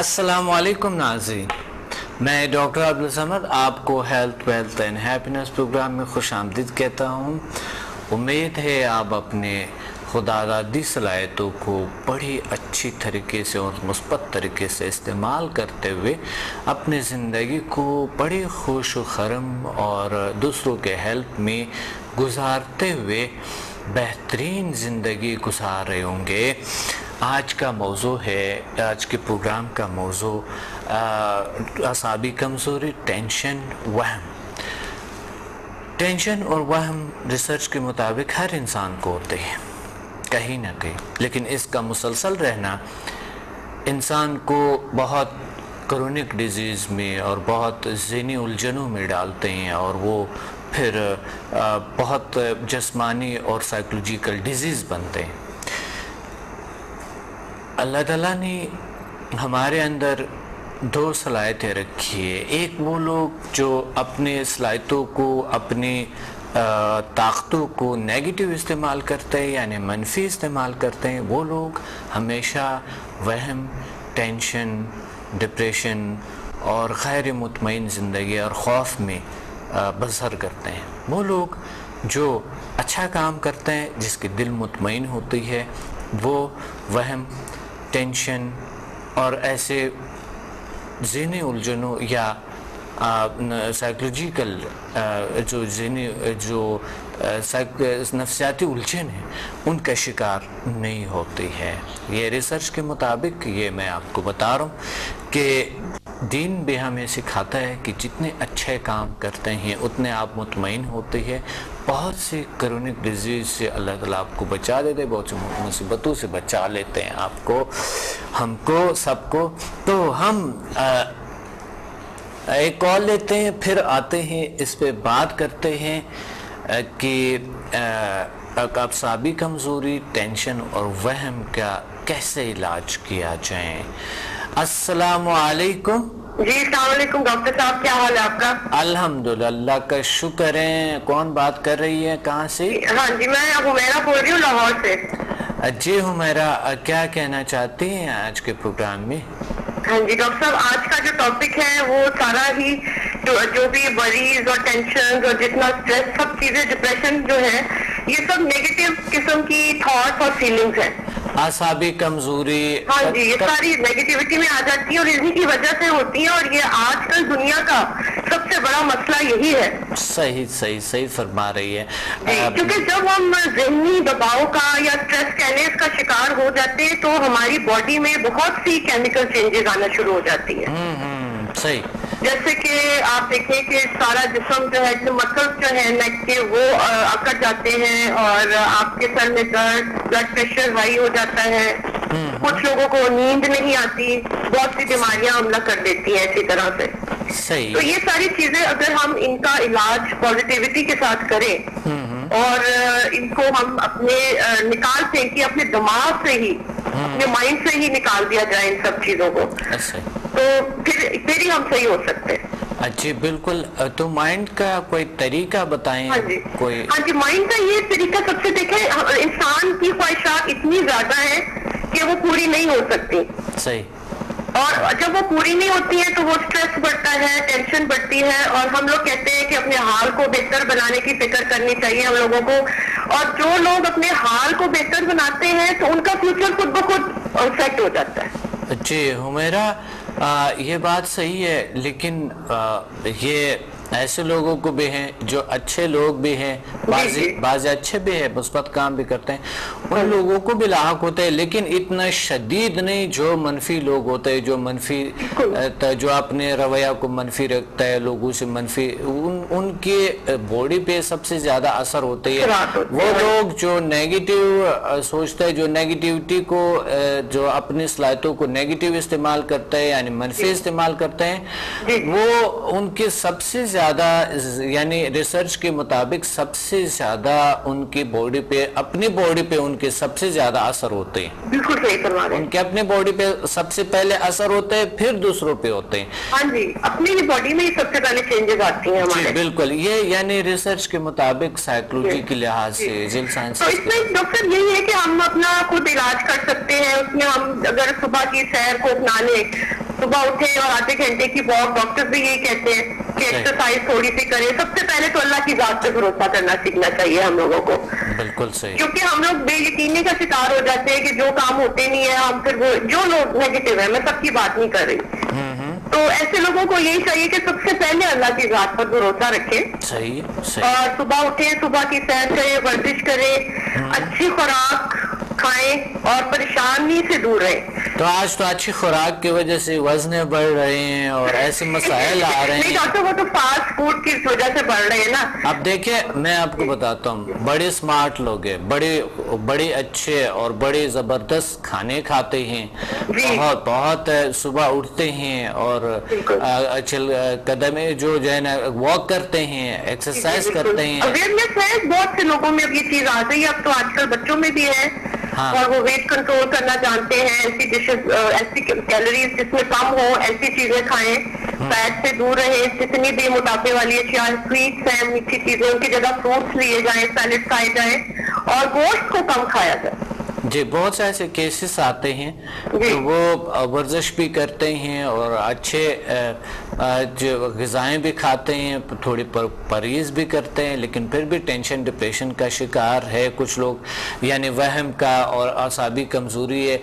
السلام علیکم ناظرین، میں ڈاکٹر عبدالصمد آپ کو health wealth and happiness programme میں خوش آمدید کہتا ہوں۔ امید ہے آپ اپنے خدا دادی صلاحیتوں کو بڑی اچھی طریقے سے اور مثبت طریقے سے استعمال کرتے ہوئے اپنے زندگی کو بڑی خوش و خرم اور دوسروں کے ہیلپ میں گزارتے ہوئے بہترین زندگی گزار رہے ہوں گے۔ آج کا موضوع ہے، آج کے پروگرام کا موضوع اعصابی کمزوری، ٹینشن، وہم۔ ٹینشن اور وہم ریسرچ کے مطابق ہر انسان کو ہوتے ہیں کہیں نہ کہیں، لیکن اس کا مسلسل رہنا انسان کو بہت کرونک ڈیزیز میں اور بہت ذہنی الجھنوں میں ڈالتے ہیں، اور وہ پھر بہت جسمانی اور سائیکولوجیکل ڈیزیز بنتے ہیں۔ اللہ تعالیٰ نے ہمارے اندر دو صلاحیتیں رکھی ہے۔ ایک وہ لوگ جو اپنے صلاحیتوں کو، اپنی طاقتوں کو نیگیٹو استعمال کرتے ہیں، یعنی منفی استعمال کرتے ہیں، وہ لوگ ہمیشہ وہم، ٹینشن، ڈپریشن اور غیر مطمئن زندگی اور خوف میں بسر کرتے ہیں۔ وہ لوگ جو اچھا کام کرتے ہیں، جس کی دل مطمئن ہوتی ہے، وہ وہم، ٹینشن اور ایسے ذہنی الجھنوں یا سائیکولوجیکل جو نفسیاتی الجھن ہیں، ان کا شکار نہیں ہوتی ہے۔ یہ ریسرچ کے مطابق یہ میں آپ کو بتا رہا ہوں کہ دین بھی ہمیں سکھاتا ہے کہ جتنے اچھے کام کرتے ہیں اتنے آپ مطمئن ہوتے ہیں۔ بہت سی کرونک ڈیزیز سے اللہ تعالیٰ آپ کو بچا دیتے ہیں، بہت سی مصیبتوں سے بچا لیتے ہیں آپ کو، ہم کو، سب کو۔ تو ہم ایک کال لیتے ہیں، پھر آتے ہیں، اس پہ بات کرتے ہیں کہ اعصابی کمزوری، ٹینشن اور وہم کا کیسے علاج کیا جائے۔ السلام علیکم۔ جی السلام علیکم ڈاکٹر صاحب، کیا حال ہے آپ کا؟ الحمدللہ، اللہ کا شکر ہے۔ کون بات کر رہی ہے، کہاں سے؟ ہاں جی، میں حمیرہ بول رہی ہوں، لاہور سے۔ جی حمیرہ، کیا کہنا چاہتی ہیں آج کے پروگرام میں؟ ہاں جی ڈاکٹر صاحب، آج کا جو ٹاپک ہے وہ سارا ہی جو بھی وریز اور ٹینشن اور جتنا اسٹریس، سب چیزیں، ڈپریشن جو ہے، یہ سب نیگیٹو قسم کی تھاٹس اور فیلنگز ہیں۔ اعصابی کمزوری، ہاں جی، یہ ساری نیگیٹیوٹی میں آ جاتی ہیں اور انہی کی وجہ سے ہوتی ہیں، اور یہ آج کل دنیا کا سب سے بڑا مسئلہ یہی ہے۔ صحیح فرما رہی ہے جی، کیونکہ جب ہم ذہنی دباؤ کا یا اسٹریس کہنے کا شکار ہو جاتے ہیں تو ہماری باڈی میں بہت سی کیمیکل چینجز آنا شروع ہو جاتی ہیں۔ صحیح، جیسے کہ آپ دیکھیں کہ سارا جسم جو ہے، مسلس جو ہے نیک کے، وہ اکڑ جاتے ہیں، اور آپ کے سر میں درد، بلڈ پریشر ہائی ہو جاتا ہے، کچھ لوگوں کو نیند نہیں آتی، بہت سی بیماریاں حملہ کر دیتی ہیں اسی طرح سے۔ صحیح۔ تو یہ ساری چیزیں اگر ہم ان کا علاج پازیٹیوٹی کے ساتھ کریں اور ان کو ہم اپنے نکال پھینکیں کہ اپنے دماغ سے ہی، اپنے مائنڈ سے ہی نکال دیا جائے ان سب چیزوں کو، تو پھر ہی ہم صحیح ہو سکتے ہیں۔ جی بالکل۔ تو مائنڈ کا کوئی طریقہ بتائیں۔ ہاں جی، مائنڈ کا یہ طریقہ، سب سے دیکھیں، انسان کی خواہشات اتنی زیادہ ہیں کہ وہ پوری نہیں ہو سکتی۔ صحیح۔ اور جب وہ پوری نہیں ہوتی ہیں تو وہ اسٹریس بڑھتا ہے، ٹینشن بڑھتی ہے، اور ہم لوگ کہتے ہیں کہ اپنے حال کو بہتر بنانے کی فکر کرنی چاہیے ہم لوگوں کو، اور جو لوگ اپنے حال کو بہتر بناتے ہیں تو ان کا فیوچر خود بخود سیٹ ہو جاتا ہے۔ جی حمیرہ، یہ بات صحیح ہے، لیکن یہ ایسے لوگوں کو بھی ہیں جو اچھے لوگ بھی ہیں، بعض اچھے بھی ہیں، مثبت کام بھی کرتے ہیں، ان لوگوں کو بھی لاحق ہوتے ہیں، لیکن اتنا شدید نہیں جو منفی لوگ ہوتے ہیں، جو اپنے رویہ کو منفی رکھتا ہے، لوگوں سے منفی، ان کی باڈی پہ سب سے زیادہ اثر ہوتے ہیں۔ وہ لوگ جو نیگیٹو سوچتے ہیں، جو نیگیٹیوٹی کو، جو اپنی صلاحیتوں کو نیگیٹو استعمال کرتے ہیں، یعنی منفی استعمال کرتے ہیں، وہ ان کے سب سے زیادہ، یعنی ریسرچ کے مطابق سب سے زیادہ ان کی باڈی پہ، اپنی باڈی پہ ان کے سب سے زیادہ اثر ہوتے ہیں۔ بالکل صحیح فرما رہے ہیں۔ ان کے اپنے باڈی پہ سب سے پہلے اثر ہوتے ہیں، پھر دوسروں پہ ہوتے ہیں۔ ہاں جی، اپنی باڈی میں سب سے پہلے چینجز آتی ہیں ہمارے۔ بالکل، یہ یعنی ریسرچ کے مطابق سائیکولوجی کے لحاظ سے، جل سائنس۔ تو اس میں ڈاکٹر یہی ہے کہ ہم اپنا خود علاج کر سکتے ہیں، اس میں ہم اگر صبح کی سیر کو اپنا لیں صبح اٹھے اور آدھے گھنٹے کی واک، ڈاکٹر بھی یہی کہتے ہیں کہ ایکسرسائز تھوڑی سی کریں. سب سے پہلے تو اللہ کی ذات پہ بھروسہ کرنا سیکھنا چاہیے ہم لوگوں کو. بالکل صحیح. کیونکہ ہم لوگ بے یقینی کا شکار ہو جاتے ہیں کہ جو کام ہوتے نہیں ہے ہم پھر وہ جو لوگ نیگیٹو ہے، میں سب کی بات نہیں کر رہی، تو ایسے لوگوں کو یہی چاہیے کہ سب سے پہلے اللہ کی ذات پر بھروسہ رکھیں. صحیح. اور صبح اٹھیں، صبح کی سیر کریں، ورزش کریں، اچھی خوراک کھائیں اور پریشانی سے دور رہیں. تو آج تو اچھی خوراک کی وجہ سے وزنیں بڑھ رہے ہیں اور ایسے مسائل آ رہے ہیں. نہیں ڈاکٹر، وہ تو فاسٹ فوڈ کی وجہ سے بڑھ رہے ہیں نا. اب دیکھیں میں آپ کو بتاتا ہوں، بڑے سمارٹ لوگ ہیں، بڑے اچھے اور بڑے زبردست کھانے کھاتے ہیں، بہت صبح اٹھتے ہیں اور قدمیں جو ہے نا واک کرتے ہیں، ایکسرسائز کرتے ہیں. اویئرنیس ہے بہت سے لوگوں میں، اب یہ چیز آ گئی. اب تو آج کل بچوں میں بھی ہے اور وہ ویٹ کنٹرول کرنا جانتے ہیں. ایسی ڈشز، ایسی کیلوریز جس میں کم ہو، ایسی چیزیں کھائیں، فیٹ سے دور رہیں. جتنی بھی موٹاپے والی اشیاء، سویٹس ہیں، میٹھی چیزیں، ان کی جگہ فروٹس لیے جائیں، سیلڈ کھائے جائیں اور گوشت کو کم کھایا جائے. جی بہت سے ایسے کیسز آتے ہیں کہ وہ ورزش بھی کرتے ہیں اور اچھے جو غذائیں بھی کھاتے ہیں، تھوڑی پرہیز بھی کرتے ہیں، لیکن پھر بھی ٹینشن ڈپریشن کا شکار ہے کچھ لوگ، یعنی وہم کا اور اعصابی کمزوری ہے.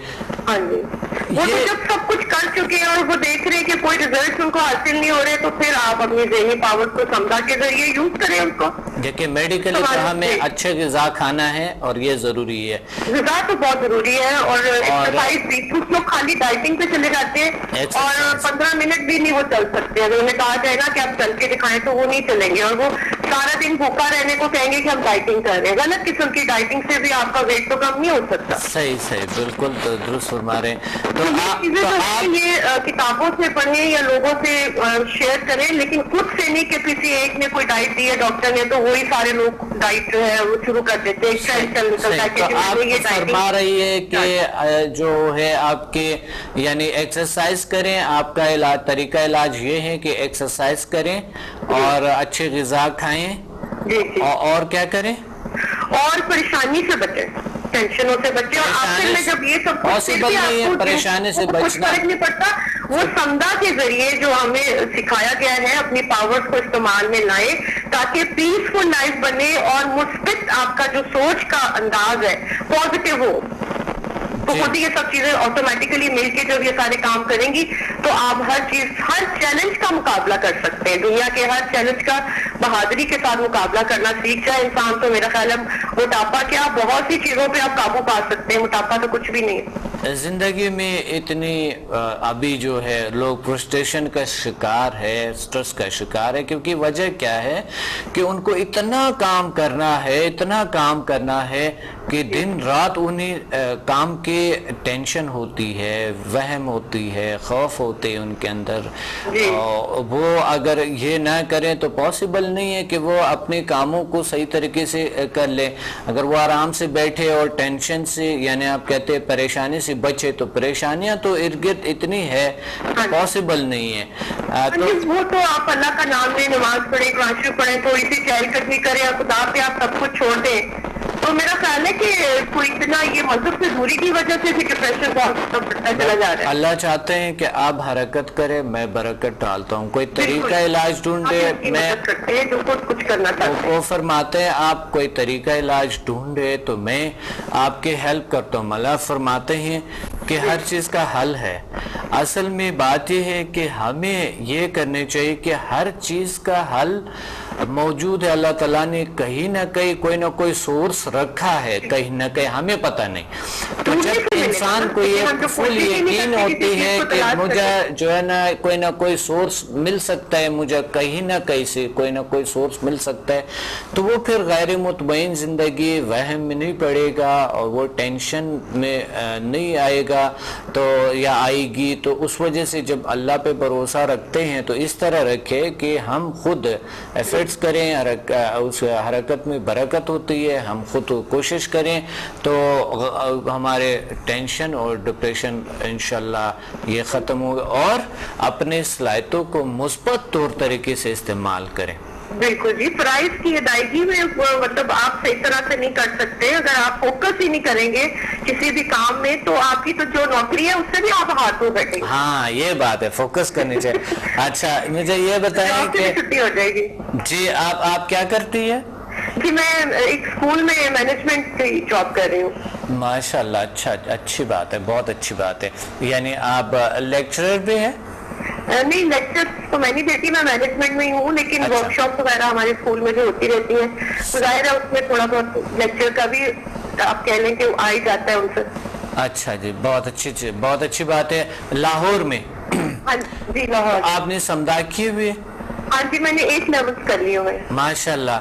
ہاں جی، وہ تو جب سب کچھ کر چکے ہیں اور وہ دیکھ رہے ہیں کہ کوئی ریزلٹ ان کو حاصل نہیں ہو رہے، تو پھر آپ اپنی ذہنی پاور کو سمجھا کے ذریعے یوز کریں اس کو. دیکھیں میڈیکلی تو ہمیں اچھے غذا کھانا ہے اور یہ ضروری ہے. غذا تو بہت ضروری ہے اور ایکسرسائز بھی. کچھ لوگ خالی ڈائٹنگ پہ چلے جاتے ہیں اور 15 منٹ بھی نہیں وہ چل سکتے. اگر انہیں کہا جائے نا کہ آپ چل کے دکھائیں تو وہ نہیں چلیں گے، اور وہ سارا دن بھوکا رہنے کو کہیں گے کہ ہم ڈائٹنگ کر رہے ہیں. غلط قسم کی ڈائٹنگ سے بھی آپ کا ویٹ تو کم نہیں ہو سکتا. صحیح بالکل درست فرما رہے ہیں. تو یہ کتابوں سے پڑھیں یا لوگوں سے شیئر کریں، لیکن خود سے نہیں کہ کسی ایک نے کوئی ڈائٹ دی ہے ڈاکٹر نے تو وہی سارے لوگ ڈائٹ جو ہے وہ شروع کر دیتے ہیں. فرما رہی ہے کہ جو ہے آپ کے یعنی ایکسرسائز کریں. آپ کا علاج، طریقہ علاج یہ ہے کہ ایکسرسائز کریں اور اچھے غذا کھائیں. اور کیا کریں؟ اور پریشانی سے بچیں، ٹینشنوں سے بچیں. اور آخر میں جب یہ سب پاسبل نہیں ہے پریشانی سے بچنا، فرق نہیں پڑتا. وہ سمدھا کے ذریعے جو ہمیں سکھایا گیا ہے اپنی پاورز کو استعمال میں لائیں تاکہ پیسفل لائف بنے اور مثبت آپ کا جو سوچ کا انداز ہے پازیٹیو ہو. تو خود ہی یہ سب چیزیں آٹومیٹیکلی مل کے جب یہ سارے کام کریں گی تو آپ ہر چیلنج کا مقابلہ کر سکتے ہیں. دنیا کے ہر چیلنج کا بہادری کے ساتھ مقابلہ کرنا سیکھ جائے انسان تو میرا خیال ہے موٹاپا کیا بہت سی چیزوں پہ آپ قابو پا سکتے ہیں. موٹاپا تو کچھ بھی نہیں ہے. زندگی میں اتنی ابھی جو ہے لوگ فرسٹریشن کا شکار ہے، سٹریس کا شکار ہے، کیونکہ وجہ کیا ہے کہ ان کو اتنا کام کرنا ہے کہ دن رات انہیں کام کی ٹینشن ہوتی ہے، وہم ہوتی ہے، خوف ہوتے ہیں ان کے اندر. وہ اگر یہ نہ کریں تو پاسبل نہیں ہے کہ وہ اپنے کاموں کو صحیح طریقے سے کر لیں. اگر وہ آرام سے بیٹھے اور ٹینشن سے یعنی آپ کہتے ہیں پریشانی سے بچے تو پریشانیاں تو ارد گرد اتنی ہے پاسبل نہیں ہے. وہ تو آپ اللہ کا نام لیں، نماز پڑھیں، قرآن شریف پڑھیں، تھوڑی سی چہل قدمی کریں اور خدا پہ آپ سب کچھ چھوڑ دیں. تو میرا خیال ہے کہ کوئی اتنا یہ مذہب سے دوری کی وجہ سے بھی ڈپریشن بہت بڑھتا چلا جا رہا ہے. اللہ چاہتے ہیں کہ آپ حرکت کریں، میں برکت ڈالتا ہوں. کوئی طریقہ علاج ڈھونڈے، میں جو کچھ کرنا چاہتے ہیں وہ فرماتے ہیں آپ کوئی طریقہ علاج ڈھونڈے تو میں آپ کے ہیلپ کرتا ہوں. اللہ فرماتے ہیں کہ ہر چیز کا حل ہے. اصل میں بات یہ ہے کہ ہمیں یہ کرنے چاہیے کہ ہر چیز کا حل موجود ہے. اللہ تعالیٰ نے کہیں نہ کہیں کوئی نہ کوئی سورس رکھا ہے، کہیں نہ کہیں ہمیں پتہ نہیں. تو جب انسان کو یہ فل یقین ہوتی ہے کہ مجھے جو ہے نا کوئی نہ کوئی سورس مل سکتا ہے، مجھے کہیں نہ کہیں سے کوئی نہ کوئی سورس مل سکتا ہے، تو وہ پھر غیر مطمئن زندگی وہم میں نہیں پڑے گا اور وہ ٹینشن میں نہیں آئے گا تو یا آئے گی. تو اس وجہ سے جب اللہ پہ بھروسہ رکھتے ہیں تو اس طرح رکھے کہ ہم خود ایفرٹس کریں، اس حرکت میں برکت ہوتی ہے. ہم خود کوشش کریں تو ہمارے ٹینشن اور ڈپریشن انشاءاللہ یہ ختم ہوگا، اور اپنے صلاحیتوں کو مثبت طور طریقے سے استعمال کریں. بالکل جی، فرائض کی ادائیگی میں مطلب آپ صحیح طرح سے نہیں کر سکتے اگر آپ فوکس ہی نہیں کریں گے کسی بھی کام میں، تو آپ کی تو جو نوکری ہے اس سے بھی آپ ہاتھوں بیٹھیں گے. ہاں یہ بات ہے، فوکس کرنی چاہیے. اچھا مجھے یہ بتائیں کہ چھٹی ہو جائے گی. جی آپ کیا کرتی ہے؟ جی میں ایک اسکول میں مینجمنٹ کی جاب کر رہی ہوں. ماشاء اللہ، اچھا، اچھی بات ہے، بہت اچھی بات ہے. یعنی آپ لیکچرر بھی ہیں؟ نہیں لیکچر تو میں نہیں دیتی، میں مینجمنٹ میں ہی ہوں، لیکن ورک شاپ وغیرہ ہمارے اسکول میں جو ہوتی رہتی ہیں ظاہر ہے اس میں تھوڑا بہت لیکچر کا بھی آپ کہہ لیں کہ آ ہی جاتا ہے ان سے. اچھا جی، بہت اچھی بات ہے. لاہور میں؟ ہاں جی لاہور. آپ نے سمدھا کیے ہوئے؟ ہاں جی میں نے 8 لیول کر لیے ہوئے. ماشاء اللہ،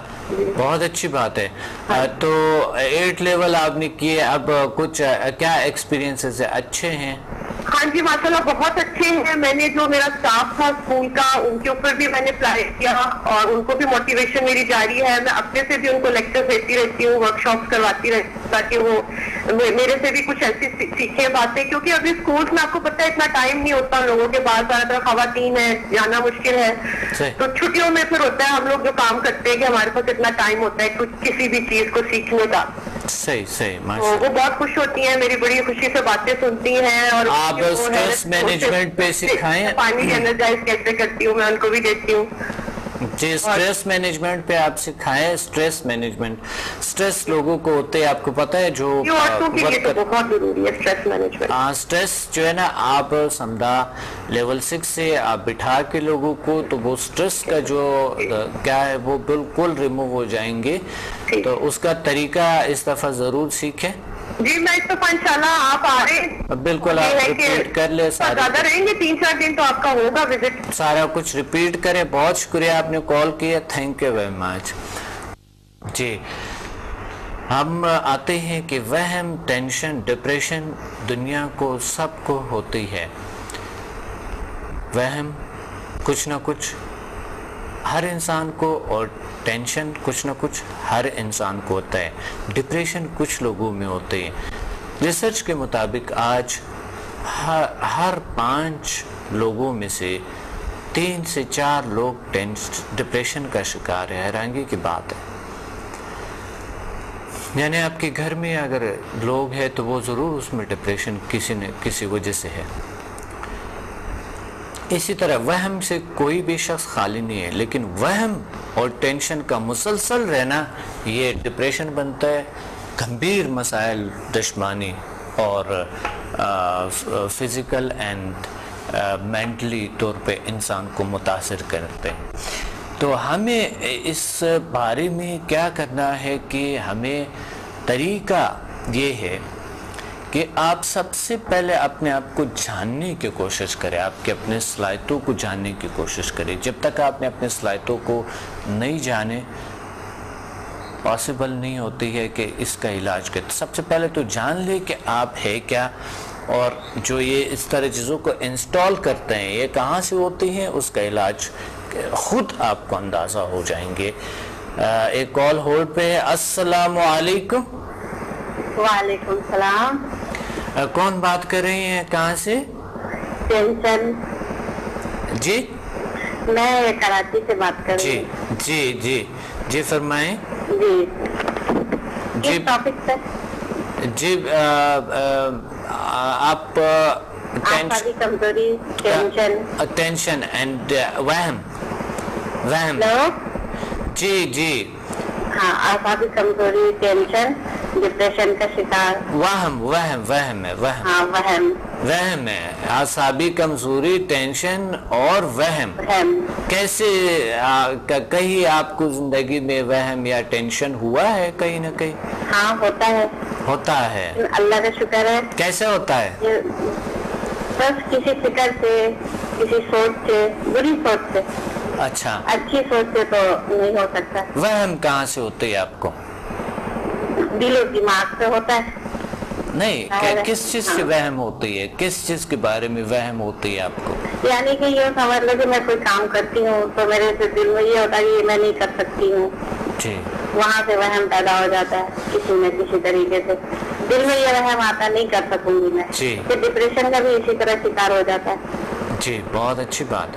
بہت اچھی بات ہے. تو 8 لیول آپ نے کیے، اب کچھ کیا ایکسپیرینسز اچھے ہیں؟ ہاں جی ماشاء اللہ بہت اچھے ہیں. میں نے جو میرا اسٹاف تھا اسکول کا ان کے اوپر بھی میں نے اپلائی کیا اور ان کو بھی موٹیویشن میری جاری ہے. میں اپنے سے بھی ان کو لیکچر دیتی رہتی ہوں، ورک شاپس کرواتی رہتی ہوں تاکہ وہ میرے سے بھی کچھ ایسی سیکھیں باتیں، کیونکہ ابھی اسکولس میں آپ کو پتہ ہے اتنا ٹائم نہیں ہوتا لوگوں کے پاس، زیادہ تر خواتین ہیں، جانا مشکل ہے. تو چھٹیوں میں پھر ہوتا ہے ہم لوگ جو کام کرتے ہیں کہ ہمارے پاس اتنا ٹائم ہوتا ہے کچھ کسی بھی چیز کو سیکھنے کا. صحیح. وہ بہت خوش ہوتی ہیں، میری بڑی خوشی سے باتیں سنتی ہیں. اور آپ اسٹریس مینجمنٹ پہ سکھائیں؟ پانی انرجائز کیسے کرتی ہوں میں ان کو بھی دیتی ہوں. جی اسٹریس مینجمنٹ پہ آپ سکھائیں. اسٹریس مینجمنٹ، اسٹریس لوگوں کو ہوتے ہیں، آپ کو پتہ ہے جو عورتوں کے لیے تو بہت ضروری ہے اسٹریس مینجمنٹ. اسٹریس جو ہے نا، آپ سمدھا لیول 6 سے آپ بٹھا کے لوگوں کو، تو وہ اسٹریس کا جو کیا ہے وہ بالکل ریموو ہو جائیں گے. تو اس کا طریقہ اس دفعہ ضرور سیکھیں. جی میں اس دفعہ انشاءاللہ آپ آ رہے ہیں، بالکل آپ ریپیٹ کر لیں. زیادہ رہیں گے 3-4 دن تو آپ کا ہوگا وزٹ. سارا کچھ ریپیٹ کریں. بہت شکریہ آپ نے کال کیا، تھینک یو ویری مچ. جی ہم آتے ہیں کہ وہم، ٹینشن، ڈپریشن دنیا کو سب کو ہوتی ہے. وہم کچھ نہ کچھ ہر انسان کو، اور ٹینشن کچھ نہ کچھ ہر انسان کو ہوتا ہے. ڈپریشن کچھ لوگوں میں ہوتے ہیں. ریسرچ کے مطابق آج ہر 5 لوگوں میں سے 3 سے 4 لوگ ڈپریشن کا شکار ہے. حیرانگی کی بات ہے. یعنی آپ کے گھر میں اگر لوگ ہیں تو وہ ضرور اس میں ڈپریشن کسی نہ کسی وجہ سے ہے. اسی طرح وہم سے کوئی بھی شخص خالی نہیں ہے، لیکن وہم اور ٹینشن کا مسلسل رہنا یہ ڈپریشن بنتا ہے. گمبھیر مسائل، دشمانی اور فزیکل اینڈ مینٹلی طور پہ انسان کو متاثر کرتے ہیں. تو ہمیں اس بارے میں کیا کرنا ہے کہ ہمیں طریقہ یہ ہے کہ آپ سب سے پہلے اپنے آپ کو جاننے کی کوشش کریں. آپ کے اپنے صلاحیتوں کو جاننے کی کوشش کریں. جب تک آپ نے اپنے صلاحیتوں کو نہیں جانے، پاسبل نہیں ہوتی ہے کہ اس کا علاج کریں. سب سے پہلے تو جان لیں کہ آپ ہے کیا، اور جو یہ اس طرح چیزوں کو انسٹال کرتے ہیں یہ کہاں سے ہوتی ہیں، اس کا علاج خود آپ کو اندازہ ہو جائیں گے. ایک کال ہولڈ پہ ہے. السلام علیکم. وعلیکم السلام. کون بات کر رہی ہیں، کہاں سے؟ ٹینشن. جی میں کراچی سے بات کر رہی ہوں. جی فرمائیں. جی ٹاپک پہ. جی آپ کمزوری، ٹینشن اینڈ وہم. ہلو. جی ہاں اعصابی کمزوری، ٹینشن، ڈپریشن کا شکار. وہم ہے. ہاں وہم ہے. اعصابی کمزوری، ٹینشن اور وہم. کیسے کہیں آپ کو زندگی میں وہم یا ٹینشن ہوا ہے کہیں نہ کہیں؟ ہاں ہوتا ہے. اللہ کا شکر ہے. کیسے ہوتا ہے؟ بس کسی فکر سے، کسی سوچ سے، بری سوچ سے. اچھا. اچھی سوچ سے تو نہیں ہو سکتا. وہم کہاں سے ہوتی ہے آپ کو؟ دل و دماغ سے ہوتا ہے. نہیں، کس چیز سے وہم ہوتی ہے؟ کس چیز کے بارے میں وہم ہوتی ہے آپ کو؟ یعنی کہ یہ سمجھ لو کہ میں کوئی کام کرتی ہوں تو میرے دل میں یہ ہوتا ہے کہ میں نہیں کر سکتی ہوں. جی. وہاں سے وہم پیدا ہو جاتا ہے کسی نہ کسی طریقے سے. دل میں یہ وہم آتا نہیں کر سکوں گی میں. جی. ڈپریشن کا بھی اسی طرح شکار ہو جاتا ہے. جی بہت اچھی بات.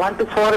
1 to 4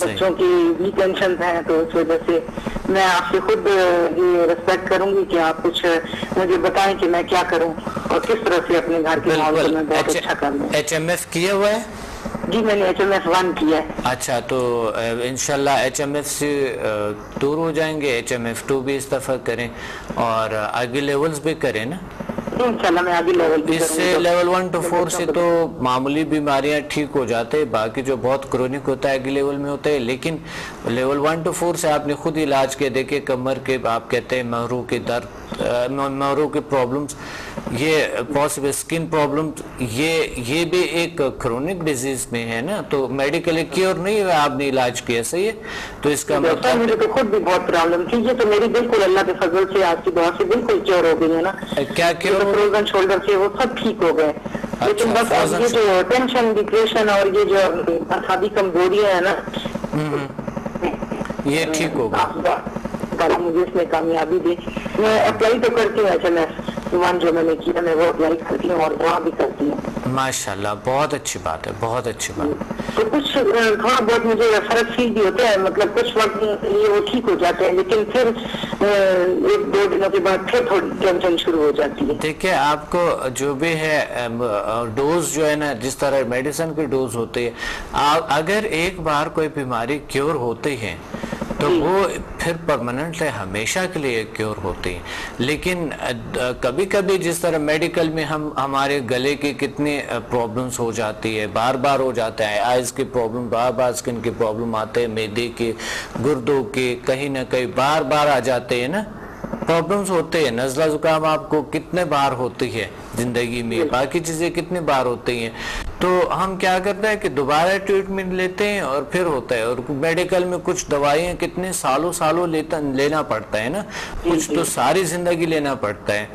بچوں کی بھی ٹینشن ہیں، تو اس وجہ سے میں آپ سے خود یہ ریسپیکٹ کروں گی کہ آپ کچھ مجھے بتائیں کہ میں کیا کروں اور کس طرح سے اپنے گھر کے ماحول کو میں بہت اچھا کر لوں۔ HMF کیا ہوا ہے؟ جی میں نے HMF 1 کیا ہے۔ اچھا، تو انشاءاللہ HMF سے دور ہو جائیں گے، HMF 2 بھی اس دفعہ کریں اور آگے لیولز بھی کریں نا۔ انشاءاللہ میں آگے لیول بھی اس سے لیول 1 to 4 سے تو معمولی بیماریاں ٹھیک ہو جاتے ہیں، باقی جو بہت کرونک ہوتا ہے آگے لیول میں ہوتا ہے، لیکن لیول 1 to 4 سے آپ نے خود علاج کے دیکھے، کمر کے آپ کہتے ہیں مہرو کے درد، مہرو کے پرابلمز، یہ پاسبل سکن پرابلمز، یہ بھی ایک کرونک ڈیزیز میں ہے نا، تو میڈیکلی کیور نہیں ہے، آپ نے علاج کیا، صحیح ہے، تو اس کا مطلب مجھے تو خود بھی بہت پرابلم تھی، یہ تو میری بالکل اللہ کے فضل سے آپ کی دعا سے بالکل کیور ہو گئی ہے نا۔ کیا کیور؟ فروزن شولڈر سے وہ سب ٹھیک ہو گئے، لیکن بس اب یہ جو ٹینشن، ڈپریشن اور یہ جو اعصابی کمزوریاں ہیں نا، یہ ٹھیک ہوگا۔ مجھے اس میں کامیابی دی، میں اپلائی تو کرتی ہوں HMF 1 جو میں نے کیا، میں وہ اپلائی کرتی ہوں اور دعا بھی کرتی ہوں۔ ماشاءاللہ، بہت اچھی بات ہے، بہت اچھی بات۔ تو کچھ تھوڑا بہت مجھے فرق فیل بھی ہوتا ہے، مطلب کچھ وقت یہ وہ ٹھیک ہو جاتے ہیں، لیکن پھر 1-2 دنوں کے بعد پھر تھوڑی ٹینشن شروع ہو جاتی ہے۔ دیکھیں آپ کو جو بھی ہے ڈوز جو ہے نا، جس طرح میڈیسن کی ڈوز ہوتی ہے، اگر ایک بار کوئی بیماری کیور ہوتی ہے تو وہ پھر پرماننٹ ہے، ہمیشہ کے لیے کیور ہوتی ہے، لیکن کبھی کبھی جس طرح میڈیکل میں ہمارے گلے کی کتنی پرابلمز ہو جاتی ہے، بار بار ہو جاتا ہے، آئز کی پرابلم، بار بار سکن کی پرابلم آتے ہیں، معدے کی، گردوں کی، کہیں نہ کہیں بار بار آ جاتے ہیں نا، پرابلمز ہوتے ہیں، نزلہ زکام آپ کو کتنے بار ہوتی ہے زندگی میں، باقی چیزیں کتنے بار ہوتی ہیں، تو ہم کیا کرتے ہیں کہ دوبارہ ٹریٹمنٹ لیتے ہیں اور پھر ہوتا ہے، اور میڈیکل میں کچھ دوائیں کتنے سالوں لینا پڑتا ہے نا، کچھ تو ساری زندگی لینا پڑتا ہے،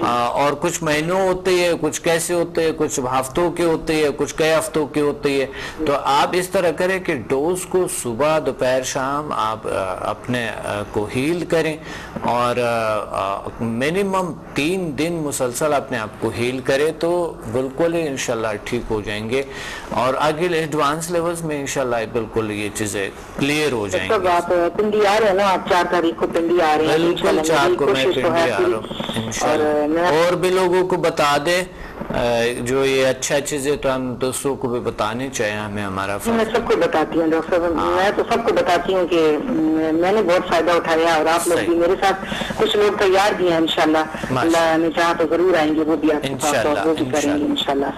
اور کچھ مہینوں ہوتے ہیں، کچھ کیسے ہوتے ہیں، کچھ ہفتوں کے ہوتے ہیں، کچھ کئی ہفتوں کے ہوتے ہیں، تو آپ اس طرح کریں کہ ڈوز کو صبح دوپہر شام آپ اپنے کو ہیل کریں، اور منیمم 3 دن مسلسل اپنے آپ کو ہیل کرے تو بالکل ہی انشاءاللہ ٹھیک ہو جائیں گے، اور آگے ایڈوانس لیولز میں انشاءاللہ بالکل یہ چیزیں کلیئر ہو جائیں گی۔ آپ پنڈی آ رہے ہیں نا، آپ 4 تاریخ کو پنڈی آ رہے ہیں؟ بالکل 4 کو میں پنڈی آ رہا ہوں انشاءاللہ، اور بھی لوگوں کو بتا دے جو یہ اچھا چیز ہے، تو ہم دوستوں کو بھی بتانی چاہیے، ہمیں ہمارا میں سب کو بتاتی ہوں ڈاکٹر صاحب، میں تو سب کو بتاتی ہوں کہ میں نے بہت فائدہ اٹھایا، اور آپ لوگ بھی میرے ساتھ، کچھ لوگ تیار بھی ہیں انشاءاللہ، اللہ نے چاہا تو ضرور آئیں گے، وہ بھی آپ کے پاس اور وہ بھی کریں گے انشاءاللہ۔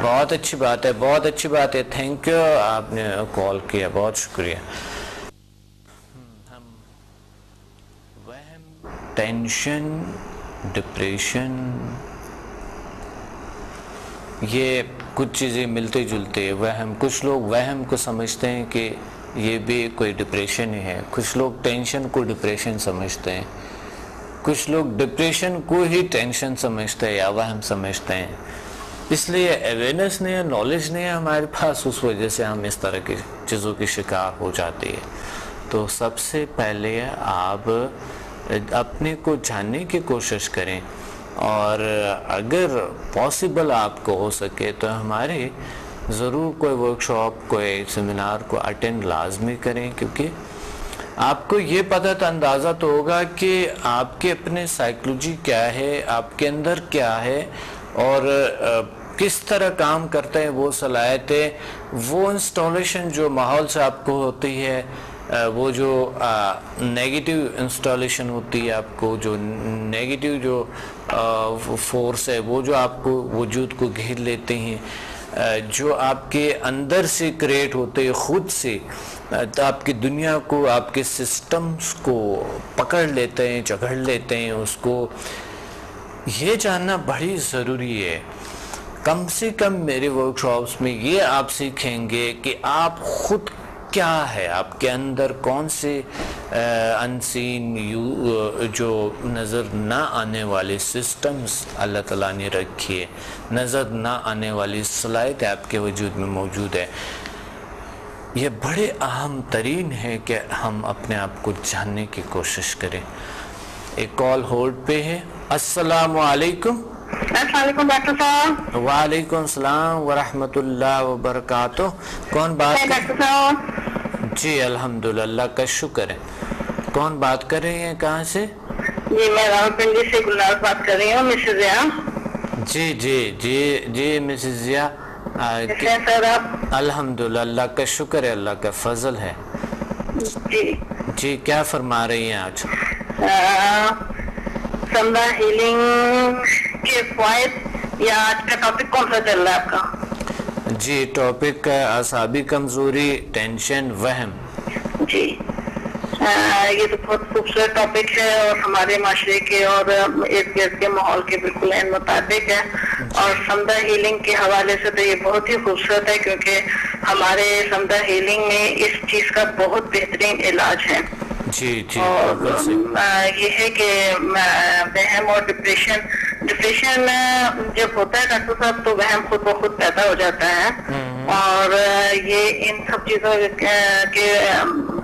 بہت اچھی بات ہے، بہت اچھی بات ہے، تھینک یو، آپ نے کال کیا، بہت شکریہ۔ ہم وہم، ٹینشن، ڈپریشن، یہ کچھ چیزیں ملتے جلتے ہیں، وہم، کچھ لوگ وہم کو سمجھتے ہیں کہ یہ بھی کوئی ڈپریشن ہی ہے، کچھ لوگ ٹینشن کو ڈپریشن سمجھتے ہیں، کچھ لوگ ڈپریشن کو ہی ٹینشن سمجھتے ہیں یا وہم سمجھتے ہیں، اس لیے اویئرنیس نہیں ہے، نالج نہیں ہے ہمارے پاس، اس وجہ سے ہم اس طرح کی چیزوں کی شکار ہو جاتے ہیں۔ تو سب سے پہلے آپ اپنے کو جاننے کی کوشش کریں، اور اگر پاسبل آپ کو ہو سکے تو ہمارے ضرور کوئی ورکشاپ، کوئی سیمینار کو اٹینڈ لازمی کریں، کیونکہ آپ کو یہ پتہ تو اندازہ تو ہوگا کہ آپ کے اپنے سائیکلوجی کیا ہے، آپ کے اندر کیا ہے، اور کس طرح کام کرتے ہیں وہ صلاحیتیں، وہ انسٹالیشن جو ماحول سے آپ کو ہوتی ہے، وہ جو نیگیٹو انسٹالیشن ہوتی ہے، آپ کو جو نیگیٹو جو فورس ہے، وہ جو آپ کو وجود کو گھیر لیتے ہیں، جو آپ کے اندر سے کریٹ ہوتے ہیں خود سے، آپ کی دنیا کو، آپ کے سسٹمز کو پکڑ لیتے ہیں، جگڑ لیتے ہیں، اس کو یہ جاننا بڑی ضروری ہے۔ کم سے کم میرے ورکشاپس میں یہ آپ سیکھیں گے کہ آپ خود کیا ہے، آپ کے اندر کون سے انسین جو نظر نہ آنے والے سسٹمز اللہ تعالیٰ نے رکھے، نظر نہ آنے والی صلاحیت آپ کے وجود میں موجود ہے۔ یہ بڑے اہم ترین ہے کہ ہم اپنے آپ کو جاننے کی کوشش کریں۔ ایک کال ہولڈ پہ ہے۔ السلام علیکم۔ السلام علیکم ڈاکٹر صاحب۔ وعلیکم السلام ورحمۃ اللہ وبرکاتہ۔ کون بات ڈاکٹر صاحب؟ جی الحمدللہ، اللہ کا شکر ہے. کون بات کر رہی ہیں، کہاں سے؟ جی میں راولپنڈی سے گلناز بات کر رہی ہوں، مسز ضیا. جی جی جی جی مسز ضیا، کیسے ہیں سر آپ؟ الحمدللہ اللہ کا شکر ہے، اللہ کا فضل ہے. جی جی کیا فرما رہی ہیں آج؟ سمدہ ہیلنگ کے فوائد، یا آج کا ٹاپک کون سا چل رہا ہے آپ کا؟ جی ٹاپک اعصابی کمزوری، ٹینشن، وہم. جی یہ تو بہت خوبصورت ٹاپک ہے اور ہمارے معاشرے کے اور ارد گرد کے ماحول کے بالکل عین مطابق ہے. اور سمدہ ہیلنگ کے حوالے سے تو یہ بہت ہی خوبصورت ہے، کیونکہ ہمارے سمدہ ہیلنگ میں اس چیز کا بہت بہترین علاج ہے. جی جی اور یہ ہے کہ وہم اور ڈپریشن جب ہوتا ہے ڈاکٹر صاحب تو وہم خود بخود پیدا ہو جاتا ہے. اور یہ ان سب چیزوں کے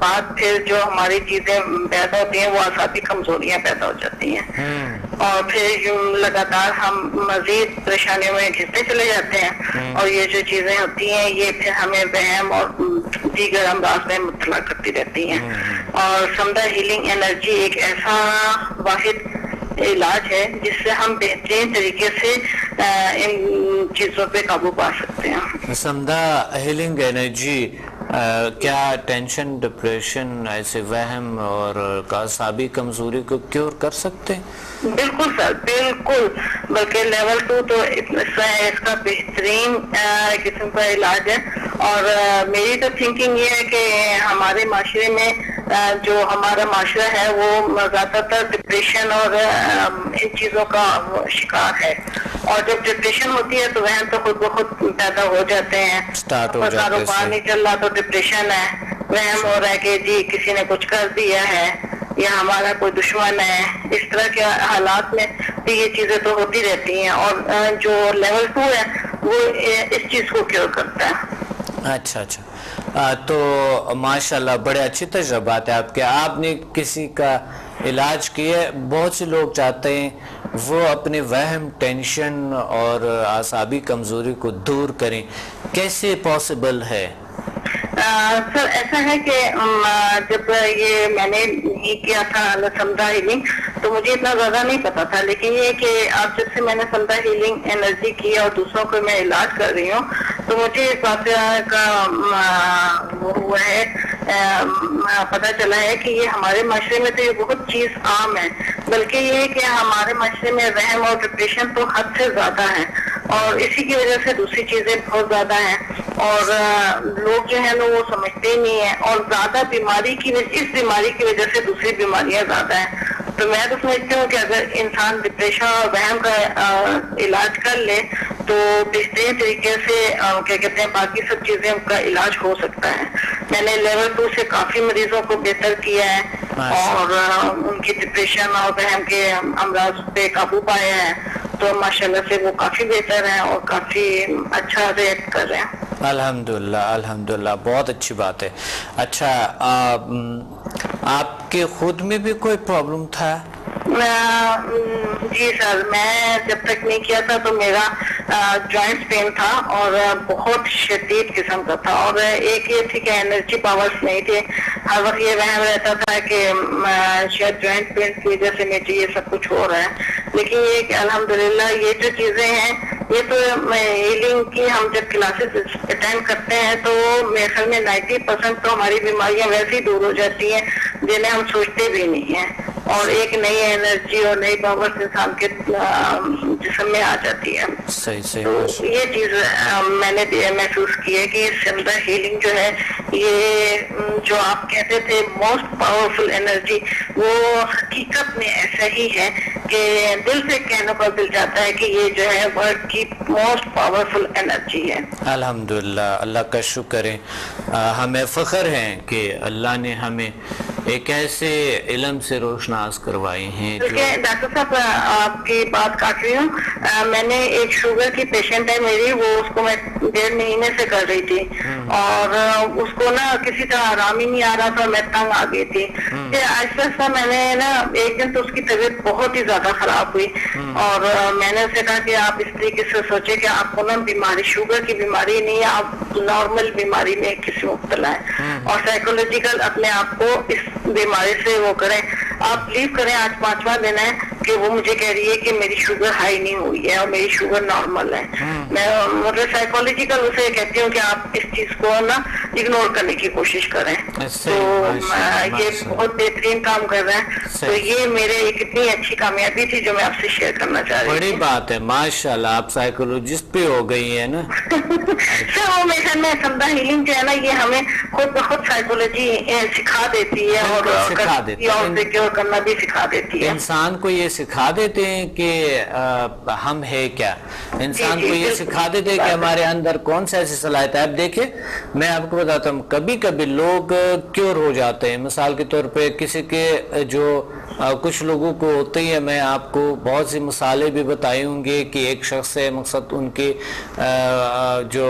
بعد پھر جو ہماری چیزیں پیدا ہوتی ہیں وہ اعصابی کمزوریاں پیدا ہو جاتی ہیں، اور پھر لگاتار ہم مزید پریشانیوں میں گھستے چلے جاتے ہیں. اور یہ جو چیزیں ہوتی ہیں یہ پھر ہمیں وہم اور دیگر امراض میں مبتلا کرتی رہتی ہیں. اور سمدہ ہیلنگ انرجی ایک ایسا واحد علاج ہے جس سے ہم بہترین طریقے سے ان چیزوں پہ قابو پا سکتے ہیں. سمدہ ہیلنگ انرجی کیا ٹینشن، ڈپریشن، ایسے وہم اور اعصابی کمزوری کو کیور کر سکتے ہیں؟ بالکل سر، بالکل. بلکہ لیول 2 تو اس کا بہترین قسم کا علاج ہے. اور میری تو تھنکنگ یہ ہے کہ ہمارے معاشرے میں جو ہمارا معاشرہ ہے وہ زیادہ تر ڈپریشن اور ان چیزوں کا شکار ہے. اور جب ڈپریشن ہوتی ہے تو وہم تو خود بخود پیدا ہو جاتے ہیں. کاروبار نہیں چل رہا تو ڈپریشن ہے، وہم ہو رہا ہے کہ جی کسی نے کچھ کر دیا ہے یا ہمارا کوئی دشمن ہے. اس طرح کے حالات میں بھی یہ چیزیں تو ہوتی رہتی ہیں. اور جو لیول 2 ہے وہ اس چیز کو کیور کرتا ہے. اچھا اچھا، تو ماشاءاللہ بڑے اچھی تجربات ہیں آپ کے. آپ نے کسی کا علاج کیا. بہت سے لوگ چاہتے ہیں وہ اپنے وہم، ٹینشن اور اعصابی کمزوری کو دور کریں، کیسے پاسبل ہے؟ سر ایسا ہے کہ جب یہ میں نے یہ کیا تھا سمدہ ہیلنگ تو مجھے اتنا زیادہ نہیں پتا تھا. لیکن یہ کہ اب جب سے میں نے سمدہ ہیلنگ انرجی کی اور دوسروں کو میں علاج کر رہی ہوں تو مجھے اس بات کا وہ ہوا ہے، پتہ چلا ہے کہ یہ ہمارے معاشرے میں تو یہ بہت چیز عام ہے. بلکہ یہ کہ ہمارے معاشرے میں وہم اور ڈپریشن تو حد سے زیادہ ہے، اور اسی کی وجہ سے دوسری چیزیں بہت زیادہ ہیں. اور لوگ جو ہیں نا وہ سمجھتے ہی نہیں ہیں، اور زیادہ اس بیماری کی وجہ سے دوسری بیماریاں زیادہ ہیں. تو میں تو سمجھتی ہوں کہ اگر انسان ڈپریشن اور وہم کا علاج کر لے تو بہترین طریقے سے کیا کہتے ہیں باقی سب چیزیں کا علاج ہو سکتا ہے. میں نے لیول 2 سے کافی مریضوں کو بہتر کیا ہے اور ان کی ڈپریشن اور وہم کے امراض پہ قابو پایا ہے. تو ماشاءاللہ سے وہ کافی بہتر ہیں اور کافی اچھا ریئیکٹ کر رہے ہیں. الحمدللہ الحمدللہ، بہت اچھی بات ہے. اچھا، آپ کے خود میں بھی کوئی پرابلم تھا؟ جی سر، میں جب تک نہیں کیا تھا تو میرا جوائنٹ پین تھا اور بہت شدید قسم کا تھا. اور ایک یہ تھی کہ انرجی پاورز نہیں تھے. ہر وقت یہ وہم رہتا تھا کہ شاید جوائنٹ پین کی وجہ سے مجھے یہ سب کچھ ہو رہا ہے. لیکن یہ کہ الحمدللہ یہ جو چیزیں ہیں یہ تو ہیلنگ کی ہم جب کلاسز اٹینڈ کرتے ہیں تو میرے خیال میں 90% تو ہماری بیماریاں ویسے ہی دور ہو جاتی ہیں جنہیں ہم سوچتے بھی نہیں ہیں. اور ایک نئی انرجی اور نئی پاور انسان کے جسم میں آ جاتی ہے. تو یہ چیز میں نے محسوس کی ہے کہ سمدہ ہیلنگ جو ہے یہ جو آپ کہتے تھے موسٹ پاورفل انرجی، وہ حقیقت میں ایسا ہی ہے کہ دل سے کہنے پر دل جاتا ہے کہ یہ جو ہے ورلڈ کی موسٹ پاورفل انرجی ہے. الحمدللہ، اللہ کا شکر ہے. ہمیں فخر ہے کہ اللہ نے ہمیں ایک ایسے علم سے روشناس کروائی ہیں. ڈاکٹر صاحب آپ کی بات کاٹ رہی ہوں. میں نے ایک شوگر کی پیشنٹ ہے میری، وہ اس کو میں 1.5 مہینے سے کر رہی تھی اور اس کو نا کسی طرح آرام ہی نہیں آ رہا تھا. میں تنگ آ گئی تھی. پھر آہستہ آہستہ میں نے نا ایک دن تو اس کی طبیعت بہت ہی زیادہ خراب ہوئی اور میں نے اسے کہا کہ آپ اس طریقے سے سوچے کہ آپ کو نا بیماری شوگر کی بیماری نہیں ہے، آپ نارمل بیماری میں کسی مبتلا ہے. اور سائیکولوجیکل اپنے آپ کو اس بیماری سے وہ کریں. آپ بلیو کریں آج 5واں دن ہے کہ وہ مجھے کہہ رہی ہے کہ میری شوگر ہائی نہیں ہوئی ہے اور میری شوگر نارمل ہے. میں مطلب سائیکولوجیکل اسے کہتی ہوں کہ آپ اس چیز کو نا اگنور کرنے کی کوشش کریں. تو یہ بہت بہترین کام کر رہے ہیں. تو یہ میرے ایک اتنی اچھی کامیابی تھی جو میں آپ سے شیئر کرنا چاہ رہی ہوں. بڑی بات ہے ماشاءاللہ, آپ سائیکولوجسٹ بھی ہو گئی ہیں نا. سر وہ میرے خیال میں سمدھا ہیلنگ جو ہے نا یہ ہمیں خود بخود سائیکولوجی سکھا دیتی ہے اور سیکیور کرنا بھی سکھا دیتی ہے. انسان کو یہ سکھا دیتے ہیں کہ ہم ہے کیا, انسان کو یہ سکھا دیتے ہیں کہ ہمارے اندر کون سا ایسی صلاحیت ہے. اب دیکھیں میں آپ کو بتاتا ہوں, کبھی کبھی لوگ کیور ہو جاتے ہیں. مثال کے طور پہ کسی کے جو کچھ لوگوں کو ہوتی ہے, میں آپ کو بہت سی مثالیں بھی بتائی ہوں گی کہ ایک شخص سے مقصد ان کی جو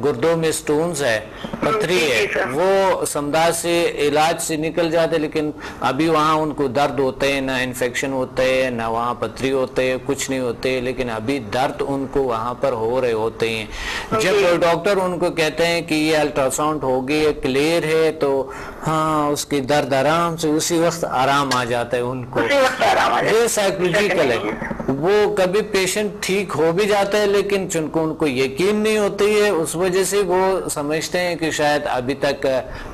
گردوں میں سٹونز ہے, پتھری ہے, وہ سمدھا سے علاج سے نکل جاتے, لیکن ابھی وہاں ان کو درد ہوتے ہیں, نہ انفیکشن ہوتے ہیں, نہ وہاں پتھری ہوتے ہیں, کچھ نہیں ہوتے, لیکن ابھی درد ان کو وہاں پر ہو رہے ہوتے ہیں. جب ڈاکٹر ان کو کہتے ہیں کہ یہ الٹرا ساؤنڈ ہوگی, کلیئر ہے, تو ہاں اس کی درد آرام سے اسی وقت آرام آ جاتا ہے ان کو. یہ سائیکولوجیکل ہے. وہ کبھی پیشنٹ ٹھیک ہو بھی جاتا ہے, لیکن چونکہ ان کو یقین نہیں ہوتی ہے, اس وجہ سے وہ سمجھتے ہیں کہ شاید ابھی تک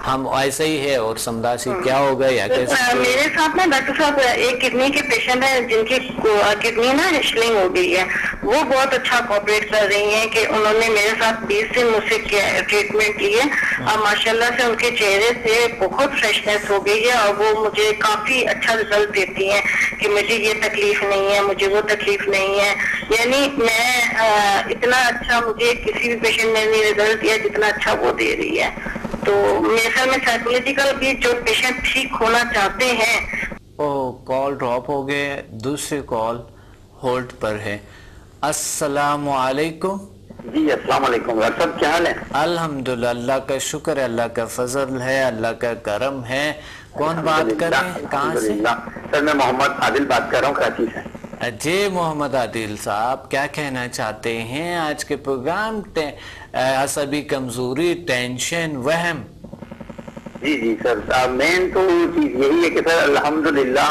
ہم ایسا ہی ہے اور سمدھا سے کیا ہوگا یا کیسے. میرے ساتھ نا ڈاکٹر صاحب ایک کڈنی کے پیشنٹ ہیں جن کی کڈنی نا ہشلنگ ہو گئی ہے. وہ بہت اچھا کوآپریٹ کر رہی ہیں کہ انہوں نے میرے ساتھ 20 دن مجھ سے ٹریٹمنٹ لیے اور ماشاءاللہ سے ان کے چہرے سے بہت فریشنس ہو گئی ہے, اور وہ مجھے کافی اچھا رزلٹ دیتی ہیں کہ مجھے یہ تکلیف نہیں ہے, مجھے وہ تکلیف نہیں ہے. یعنی میں اتنا اچھا مجھے کسی بھی پیشنٹ نے نہیں رزلٹ دیا جتنا اچھا وہ دے رہی ہے. تو میرے خیال میں سائیکولوجیکل بھی جو پیشنٹ ٹھیک ہونا چاہتے ہیں. کال ڈراپ ہو گئے, دوسری کال ہولڈ پر ہے. السلام علیکم. جی السلام علیکم. ڈاکٹر صاحب کیا حال ہے؟ الحمدللہ, اللہ کا شکر ہے, اللہ کا فضل ہے, اللہ کا کرم ہے. کون بات کر رہے ہیں, کہاں سے؟ سر میں محمد عادل بات کر رہا ہوں کراچی سے. جی محمد عادل صاحب, کیا کہنا چاہتے ہیں آج کے پروگرام عصبی کمزوری, ٹینشن, وہم؟ جی سر, مین تو چیز یہی ہے کہ سر الحمدللہ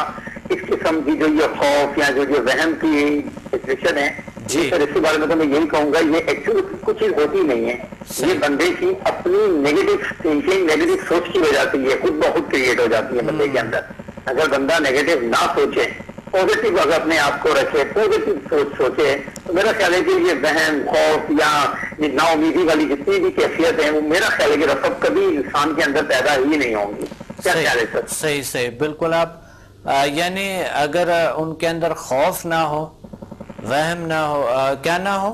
اس قسم کی جو یہ خوف یا جو وہم کی سچویشن ہے, سر اس کے بارے میں تو میں یہی کہوں گا یہ ایکچولی کچھ چیز ہوتی نہیں ہے. یہ بندے کی اپنی نیگیٹو تھنکنگ, نیگیٹو سوچ کی وجہ سے یہ خود بخود کریٹ ہو جاتی ہے بندے کے اندر. اگر بندہ نیگیٹو نہ سوچے, پازیٹیو اگر اپنے آپ کو رکھے, پازیٹیو سوچ سوچے, تو میرا خیال ہے کہ یہ وہم, خوف یا نا امیدی والی جتنی بھی کیفیت ہیں وہ میرا خیال ہے کہ رفت کبھی انسان کے اندر پیدا ہی نہیں ہوں گی. کیا خیال ہے سر؟ صحیح بالکل. آپ یعنی اگر ان کے اندر خوف نہ ہو, وہم نہ ہو, کیا نہ ہو,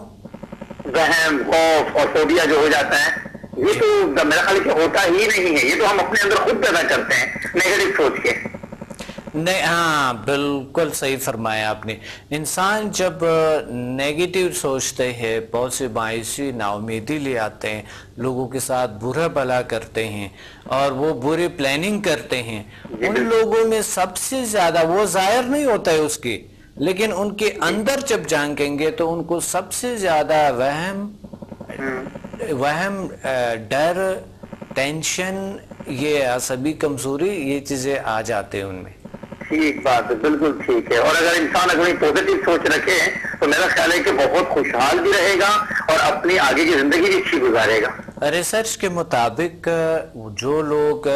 وہم, خوف اور فوبیا جو ہو جاتا ہے, یہ تو میرا خیال ہے کہ ہوتا ہی نہیں ہے. یہ تو ہم اپنے اندر خود پیدا کرتے ہیں نیگیٹو سوچ کے. نہیں, ہاں بالکل صحیح فرمایا آپ نے. انسان جب نیگیٹو سوچتے ہیں, بہت سی مایوسی, نا امیدی لے آتے ہیں, لوگوں کے ساتھ برا بھلا کرتے ہیں اور وہ بری پلاننگ کرتے ہیں, ان لوگوں میں سب سے زیادہ, وہ ظاہر نہیں ہوتا ہے اس کی, لیکن ان کے اندر جب جھانکیں گے تو ان کو سب سے زیادہ وہم, ڈر, ٹینشن, یہ عصبی کمزوری, یہ چیزیں آ جاتے ہیں ان میں. ٹھیک بات ہے, بالکل ٹھیک ہے. اور اگر انسان اپنی پازیٹیو سوچ رکھے تو میرا خیال ہے کہ بہت خوشحال بھی رہے گا اور اپنی آگے کی زندگی بھی اچھی گزارے گا. ریسرچ کے مطابق جو لوگ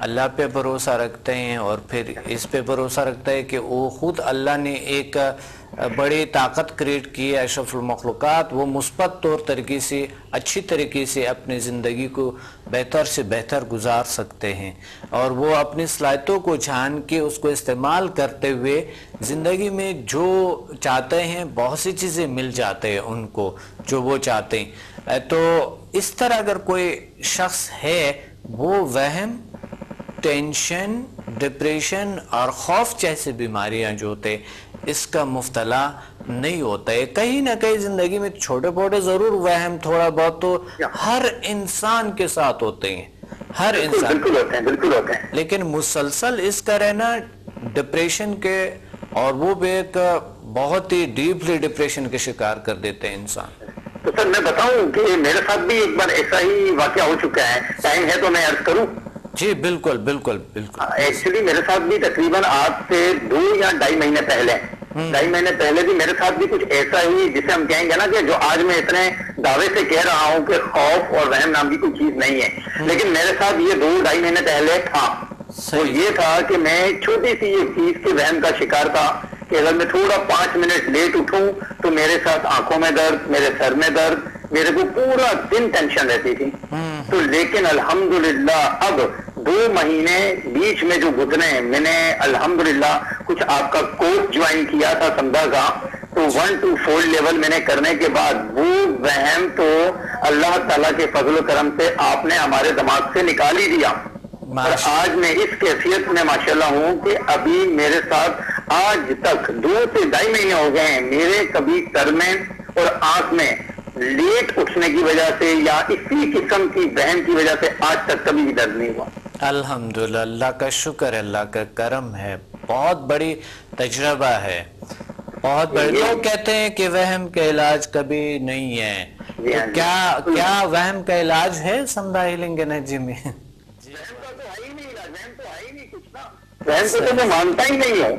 اللہ پہ بھروسہ رکھتے ہیں اور پھر اس پہ بھروسہ رکھتا ہے کہ وہ خود اللہ نے ایک بڑی طاقت کریٹ کی ہے, اشرف المخلوقات, وہ مثبت طور طریقے سے, اچھی طریقے سے اپنی زندگی کو بہتر سے بہتر گزار سکتے ہیں, اور وہ اپنی صلاحیتوں کو جان کے اس کو استعمال کرتے ہوئے زندگی میں جو چاہتے ہیں بہت سی چیزیں مل جاتے ہیں ان کو جو وہ چاہتے ہیں. تو اس طرح اگر کوئی شخص ہے وہ وہم, ٹینشن, ڈپریشن اور خوف جیسے بیماریاں جو ہوتے اس کا مبتلا نہیں ہوتا ہے, کہیں نہ کہیں زندگی میں چھوٹے بوٹے ضرور وہم تھوڑا بہت تو ہر انسان کے ساتھ ہوتے ہیں, ہر انسان, بالکل ہوتے ہیں, لیکن مسلسل اس کا رہنا ڈپریشن کے, اور وہ بھی ایک بہت ہی ڈیپلی ڈپریشن کے شکار کر دیتے ہیں انسان. تو سر میں بتاؤں کہ میرے ساتھ بھی ایک بار ایسا ہی واقعہ ہو چکا ہے. ٹائم ہے تو میں عرض کروں؟ جی بالکل بالکل بالکل. ایکچولی میرے ساتھ بھی تقریباً آج سے 2 یا 2.5 مہینے پہلے 2.5 مہینے پہلے بھی میرے ساتھ بھی کچھ ایسا ہی جسے ہم کہیں گے نا کہ جو آج میں اتنے دعوے سے کہہ رہا ہوں کہ خوف اور وہم نام کی کوئی چیز نہیں ہے, لیکن میرے ساتھ یہ 2-2.5 مہینے پہلے تھا. وہ یہ تھا کہ میں چھوٹی سی ایک چیز کے وہم کا شکار تھا کہ اگر میں تھوڑا 5 منٹ لیٹ اٹھوں تو میرے ساتھ آنکھوں میں درد, میرے سر میں درد, میرے کو پورا دن ٹینشن رہتی تھی. تو لیکن الحمدللہ اب 2 مہینے بیچ میں جو گزرے, میں نے الحمدللہ کچھ آپ کا کورس جوائن کیا تھا سمدھا کا, تو 1 to 4 لیول میں نے کرنے کے بعد وہ وہم تو اللہ تعالیٰ کے فضل و کرم سے آپ نے ہمارے دماغ سے نکال ہی دیا. اور آج میں اس کیفیت میں ماشاءاللہ ہوں کہ ابھی میرے ساتھ آج تک 2 سے 2.5 مہینے ہو گئے ہیں, میرے کبھی سر میں اور آنکھ میں لیٹ اٹھنے کی وجہ سے یا اسی قسم کی وہم کی وجہ سے آج تک کبھی بھی درد نہیں ہوا. الحمدللہ, اللہ کا شکر ہے, اللہ کا کرم ہے, بہت بڑی تجربہ ہے, بہت بڑے. لوگ کہتے ہیں کہ وہم کا علاج کبھی نہیں ہے, کیا وہم کا علاج ہے سمدھا ہیلنگ انرجی میں؟ وہم کو تو میں مانتا ہی نہیں ہوں.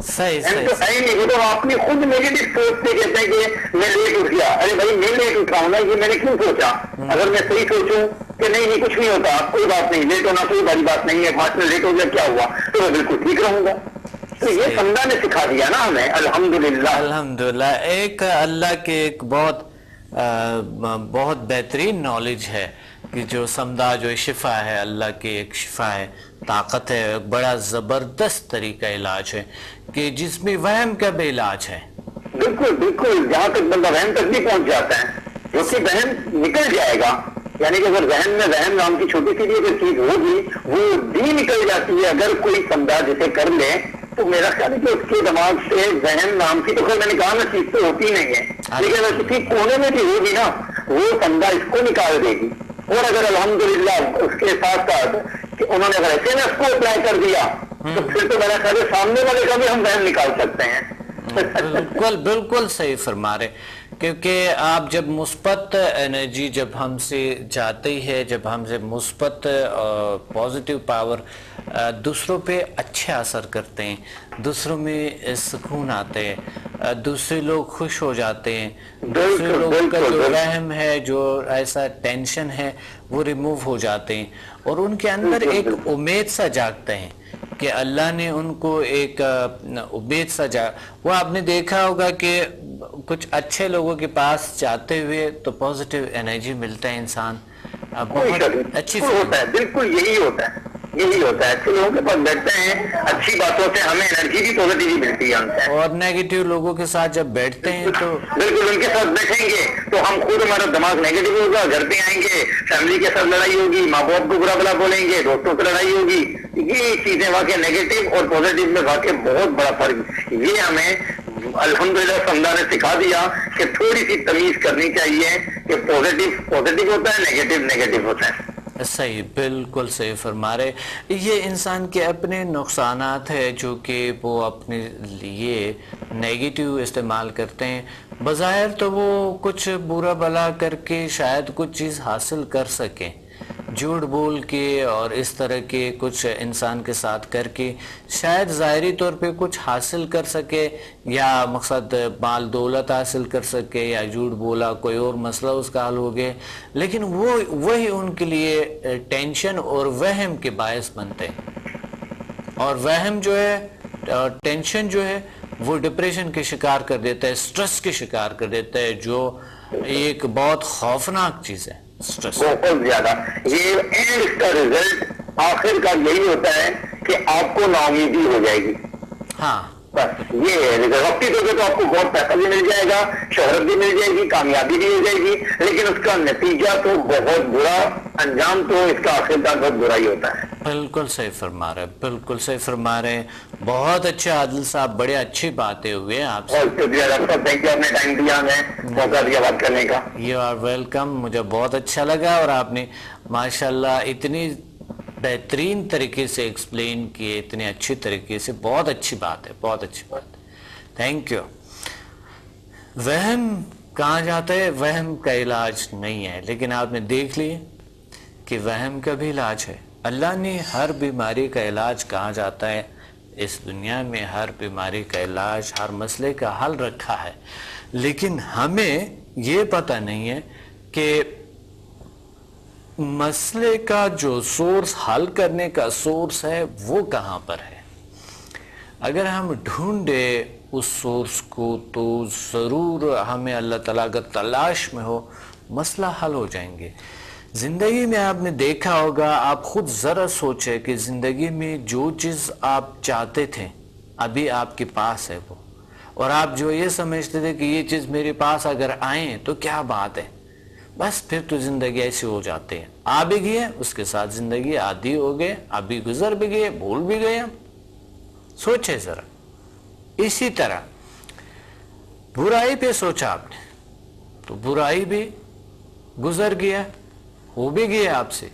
صحیح تو ہے ہی نہیں. وہ تو اپنی خود نیگیٹو سوچ سے کہتے ہیں کہ میں لیٹ اٹھ گیا. ارے بھائی میں لیٹ اٹھا ہوں نا, یہ میں نے کیوں سوچا؟ اگر میں صحیح سوچوں کہ نہیں کچھ نہیں ہوتا, کوئی بات نہیں, لیٹ ہونا کوئی بڑی بات نہیں ہے, 5 منٹ لیٹ ہو گیا کیا ہوا, تو میں بالکل ٹھیک رہوں گا. تو یہ سمدھا نے سکھا دیا نا ہمیں الحمدللہ. الحمدللہ ایک اللہ کے ایک بہت بہترین نالج ہے کہ جو سمدھا جو شفا ہے, اللہ کی ایک شفا ہے, طاقت ہے, ایک بڑا زبردست طریقہ علاج ہے کہ جس میں وہم کا بھی علاج ہے. بالکل بالکل, جہاں تک بندہ وہم تک بھی پہنچ جاتا ہے, جو کہ وہم نکل جائے گا. یعنی کہ اگر ذہن میں وہم نام کی چھوٹی سی بھی اگر چیز ہوگی وہ بھی نکل جاتی ہے. اگر کوئی سمدھا جسے کر لے تو میرا خیال ہے کہ اس کے دماغ سے ذہن نام کی, تو خیر میں نے کہا نا چیز تو ہوتی نہیں ہے, لیکن اگر کسی کونے میں بھی ہوگی نا وہ سمدھا اس کو نکال دے گی. اور اگر الحمدللہ اس کے ساتھ ساتھ کہ انہوں نے اگر ایسے میں اس کو اپلائی کر دیا تو پھر تو میرا خیال ہے سامنے والے کا بھی ہم وہم نکال سکتے ہیں. بالکل بالکل صحیح فرما رہے, کیونکہ آپ جب مثبت انرجی جب ہم سے جاتی ہے, جب ہم سے مثبت پازیٹیو پاور دوسروں پہ اچھے اثر کرتے ہیں, دوسروں میں سکون آتے ہیں, دوسرے لوگ خوش ہو جاتے ہیں, دوسرے لوگوں کا جو وہم ہے, جو ایسا ٹینشن ہے وہ ریموو ہو جاتے ہیں, اور ان کے اندر ایک امید سا جاگتے ہیں کہ اللہ نے ان کو ایک امید سا وہ آپ نے دیکھا ہوگا کہ کچھ اچھے لوگوں کے پاس جاتے ہوئے تو پازیٹیو انرجی ملتا ہے, انسان بہت اچھی ہوتا ہے. بالکل یہی ہوتا ہے, یہی ہوتا ہے. اچھے لوگوں کے پاس بیٹھتے ہیں, اچھی باتوں سے ہمیں انرجی بھی پازیٹیو ملتی ہے ہم سے, اور نیگیٹو لوگوں کے ساتھ جب بیٹھتے ہیں تو بالکل ان کے ساتھ بیٹھیں گے تو ہم خود, ہمارا دماغ نیگیٹو ہوگا, گھر پہ آئیں گے فیملی کے ساتھ لڑائی ہوگی, ماں باپ کو برا بلا بولیں گے, دوستوں سے لڑائی ہوگی. یہ چیزیں واقع نیگیٹو اور پازیٹیو میں واقع بہت بڑا فرق. یہ ہمیں الحمدللہ سمدھا نے سکھا دیا کہ تھوڑی سی تمیز کرنی چاہیے کہ پازیٹیو ہوتا ہے, نیگیٹو ہوتا ہے. صحیح, بالکل صحیح فرما رہے. یہ انسان کے اپنے نقصانات ہیں جو کہ وہ اپنے لیے نیگیٹو استعمال کرتے ہیں. بظاہر تو وہ کچھ برا بلا کر کے شاید کچھ چیز حاصل کر سکیں, جھوٹ بول کے اور اس طرح کے کچھ انسان کے ساتھ کر کے شاید ظاہری طور پہ کچھ حاصل کر سکے, یا مقصد مال دولت حاصل کر سکے, یا جھوٹ بولا کوئی اور مسئلہ اس کا حل ہو گئے, لیکن وہی ان کے لیے ٹینشن اور وہم کے باعث بنتے ہیں. اور وہم جو ہے, ٹینشن جو ہے, وہ ڈپریشن کے شکار کر دیتا ہے, سٹریس کے شکار کر دیتا ہے, جو ایک بہت خوفناک چیز ہے. بہت زیادہ. یہ اینڈ کا رزلٹ آخر کا یہی ہوتا ہے کہ آپ کو ناامیدی ہو جائے گی. ہاں بس یہ ہے. وقتی طور پہ تو آپ کو بہت پیسہ بھی مل جائے گا, شہرت بھی مل جائے گی, کامیابی بھی ہو جائے گی, لیکن اس کا نتیجہ تو بہت برا, انجام تو اس کا آخر کا بہت برا ہی ہوتا ہے. بالکل صحیح فرما رہے, بالکل صحیح فرما رہے. بہت اچھے عادل صاحب, بڑے اچھی باتیں ہوئے آپ سے. بہت شکریہ ڈاکٹر صاحب, تھینک یو, آپ نے ٹائم دیا, ہمیں موقع دیا بات کرنے کا. You are welcome. مجھے بہت اچھا لگا, اور آپ نے ماشاءاللہ اتنی بہترین طریقے سے ایکسپلین کیے, اتنے اچھی طریقے سے. بہت اچھی بات ہے, بہت اچھی بات ہے. Thank you. وہم کہا جاتا ہے وہم کا علاج نہیں ہے، لیکن آپ نے دیکھ لیے کہ وہم کا بھی علاج ہے۔ اللہ نے ہر بیماری کا علاج کہا جاتا ہے، اس دنیا میں ہر بیماری کا علاج، ہر مسئلے کا حل رکھا ہے، لیکن ہمیں یہ پتہ نہیں ہے کہ مسئلے کا جو سورس، حل کرنے کا سورس ہے وہ کہاں پر ہے۔ اگر ہم ڈھونڈے اس سورس کو تو ضرور ہمیں اللہ تعالیٰ کا تلاش میں ہو، مسئلہ حل ہو جائیں گے۔ زندگی میں آپ نے دیکھا ہوگا، آپ خود ذرا سوچے کہ زندگی میں جو چیز آپ چاہتے تھے ابھی آپ کے پاس ہے وہ، اور آپ جو یہ سمجھتے تھے کہ یہ چیز میرے پاس اگر آئیں تو کیا بات ہے، بس پھر تو زندگی ایسی ہو جاتے ہیں، آ بھی گئے اس کے ساتھ زندگی عادی ہو گئے، ابھی گزر بھی گئے، بھول بھی گئے ہم۔ سوچے ذرا، اسی طرح برائی پہ سوچا آپ نے تو برائی بھی گزر گیا، ہو بھی گیا آپ سے،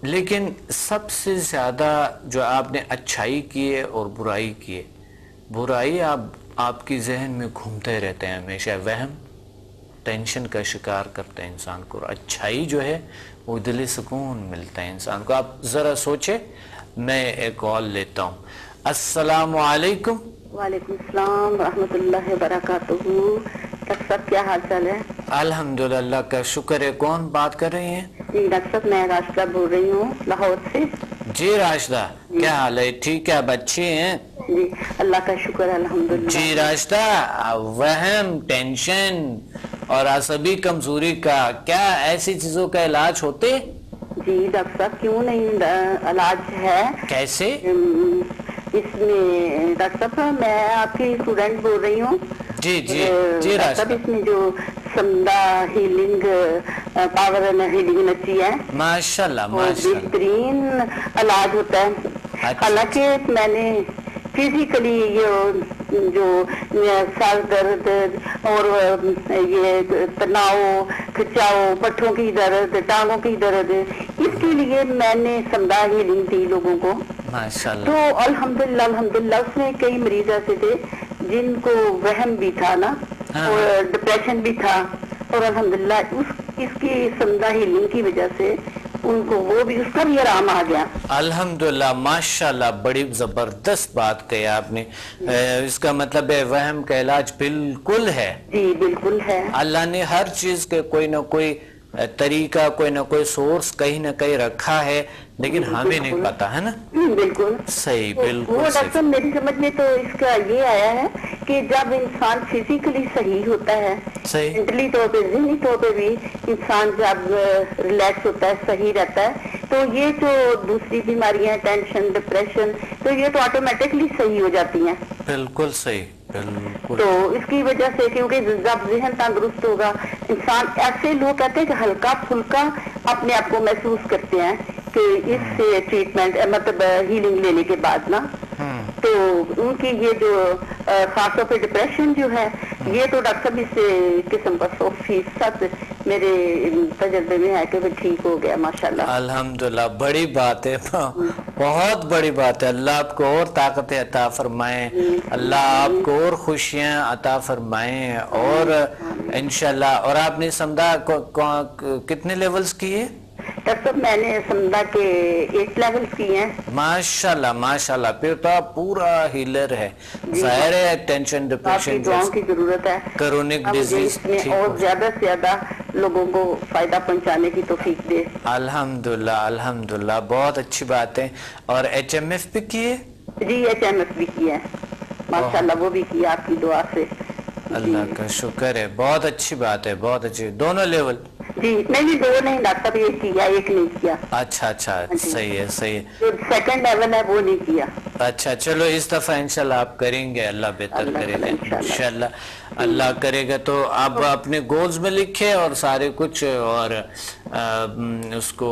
لیکن سب سے زیادہ جو آپ نے اچھائی کی ہے اور برائی کی ہے، برائی آپ کی ذہن میں گھومتے رہتے ہیں ہمیشہ، وہم، ٹینشن کا شکار کرتے ہیں انسان کو، اور اچھائی جو ہے وہ دلی سکون ملتا ہے انسان کو۔ آپ ذرا سوچے، میں ایک کال لیتا ہوں۔ السلام علیکم۔ وعلیکم السلام ورحمۃ اللہ وبرکاتہ۔ ڈاکٹر صاحب کیا حال چال ہے؟ الحمدللہ، اللہ کا شکر ہے۔ کون بات کر رہی ہیں؟ جی ڈاکٹر صاحب میں راشدہ بول رہی ہوں لاہور سے۔ جی راشدہ، کیا حال ہے؟ ٹھیک ہے، بچے ہیں؟ جی اللہ کا شکر ہے الحمدللہ۔ جی راشدہ، وہم، ٹینشن اور عصبی کمزوری کا کیا ایسی چیزوں کا علاج ہوتے؟ جی ڈاکٹر صاحب کیوں نہیں، علاج ہے۔ کیسے؟ اس میں ڈاکٹر صاحب میں آپ کی اسٹوڈنٹ بول رہی ہوں۔ جی جی جی ڈاکٹر راشدہ، صاحب اس میں جو سمدہ ہیلنگ پاور اینڈ ہیلنگ نچی ہے، ماشاءاللہ وہ ماشاءاللہ، بہترین علاج ہوتا ہے۔ اچھا۔ حالانکہ میں نے فزیکلی یہ جو سر درد اور یہ تناؤ، کھچاؤ، پٹھوں کی درد، ٹانگوں کی درد، اس کے لیے میں نے سمدہ ہیلنگ دی لوگوں کو، ماشاءاللہ، تو الحمدللہ اس میں کئی مریض ایسے تھے جن کو وہم بھی تھا نا، ہاں۔ اور ڈپریشن بھی تھا، اور الحمدللہ اس کی سمدہ ہیلنگ کی وجہ سے ان کو وہ بھی، اس کا بھی آرام آ گیا۔ الحمدللہ، ماشاءاللہ، بڑی زبردست بات کہی آپ نے۔ اس کا مطلب ہے وہم کا علاج بالکل ہے۔ جی بالکل ہے۔ اللہ نے ہر چیز کے کوئی نہ کوئی طریقہ، کوئی نہ کوئی سورس کہیں نہ کہیں رکھا ہے، لیکن ہمیں نہیں پتا ہے نا۔ بالکل صحیح، وہ بالکل ڈاکٹر صحیح۔ صاحب میری سمجھ میں تو اس کا یہ آیا ہے کہ جب انسان فزیکلی صحیح ہوتا ہے، صحیح، مینٹلی طور پہ، ذہنی طور پہ بھی انسان جب ریلیکس ہوتا ہے، صحیح رہتا ہے، تو یہ جو دوسری بیماریاں، ٹینشن، ڈپریشن، تو یہ تو آٹومیٹکلی صحیح ہو جاتی ہیں۔ بالکل صحیح، بالکل۔ تو اس کی وجہ سے، کیونکہ جب ذہن تندرست ہوگا انسان، ایسے لوگ کہتے ہیں کہ ہلکا پھلکا اپنے آپ کو محسوس کرتے ہیں کہ اس سے ٹریٹمنٹ، مطلب ہیلنگ لینے کے بعد نا، تو ان کی یہ جو خاص طور پہ ڈپریشن جو ہے، یہ تو ڈاکٹر صاحب اس قسم کا 100% میرے تجربے میں ہے کہ وہ ٹھیک ہو گیا ماشاءاللہ۔ الحمدللہ، بڑی بات ہے، بہت بڑی بات ہے۔ اللہ آپ کو اور طاقتیں عطا فرمائیں، اللہ آپ کو اور خوشیاں عطا فرمائیں، اور انشاءاللہ۔ اور آپ نے سمدہ کتنے لیولز کیے؟ ڈاکٹر صاحب میں نے سمدہ کے 8 لیولز کی ہیں۔ ماشاءاللہ ماشاءاللہ، پھر تو آپ پورا ہیلر ہے۔ ظاہر ہے ٹینشن، آپ کی ڈپریشن، دعاؤں کی ضرورت ہے، کرونک اب ڈیزیز اس میں اور زیادہ سے زیادہ لوگوں کو فائدہ پہنچانے کی توفیق دے۔ الحمدللہ الحمدللہ، بہت اچھی بات ہے۔ اور HMF بھی کیے؟ جی HMF بھی کیا ہے ماشاءاللہ، وہ بھی کیا آپ کی دعا سے۔ اللہ کا شکر ہے، بہت اچھی بات ہے، بہت اچھی۔ دونوں لیول؟ جی نہیں، 2 نہیں ڈاکٹر صاحب، ایک کیا، ایک نہیں کیا۔ اچھا اچھا، صحیح ہے صحیح ہے۔ جو سیکنڈ لیول ہے وہ نہیں کیا۔ اچھا چلو، اس دفعہ انشاءاللہ آپ کریں گے، اللہ بہتر کرے گا انشاءاللہ، اللہ کرے گا۔ تو آپ اپنے گولز میں لکھیں اور سارے کچھ، اور اس کو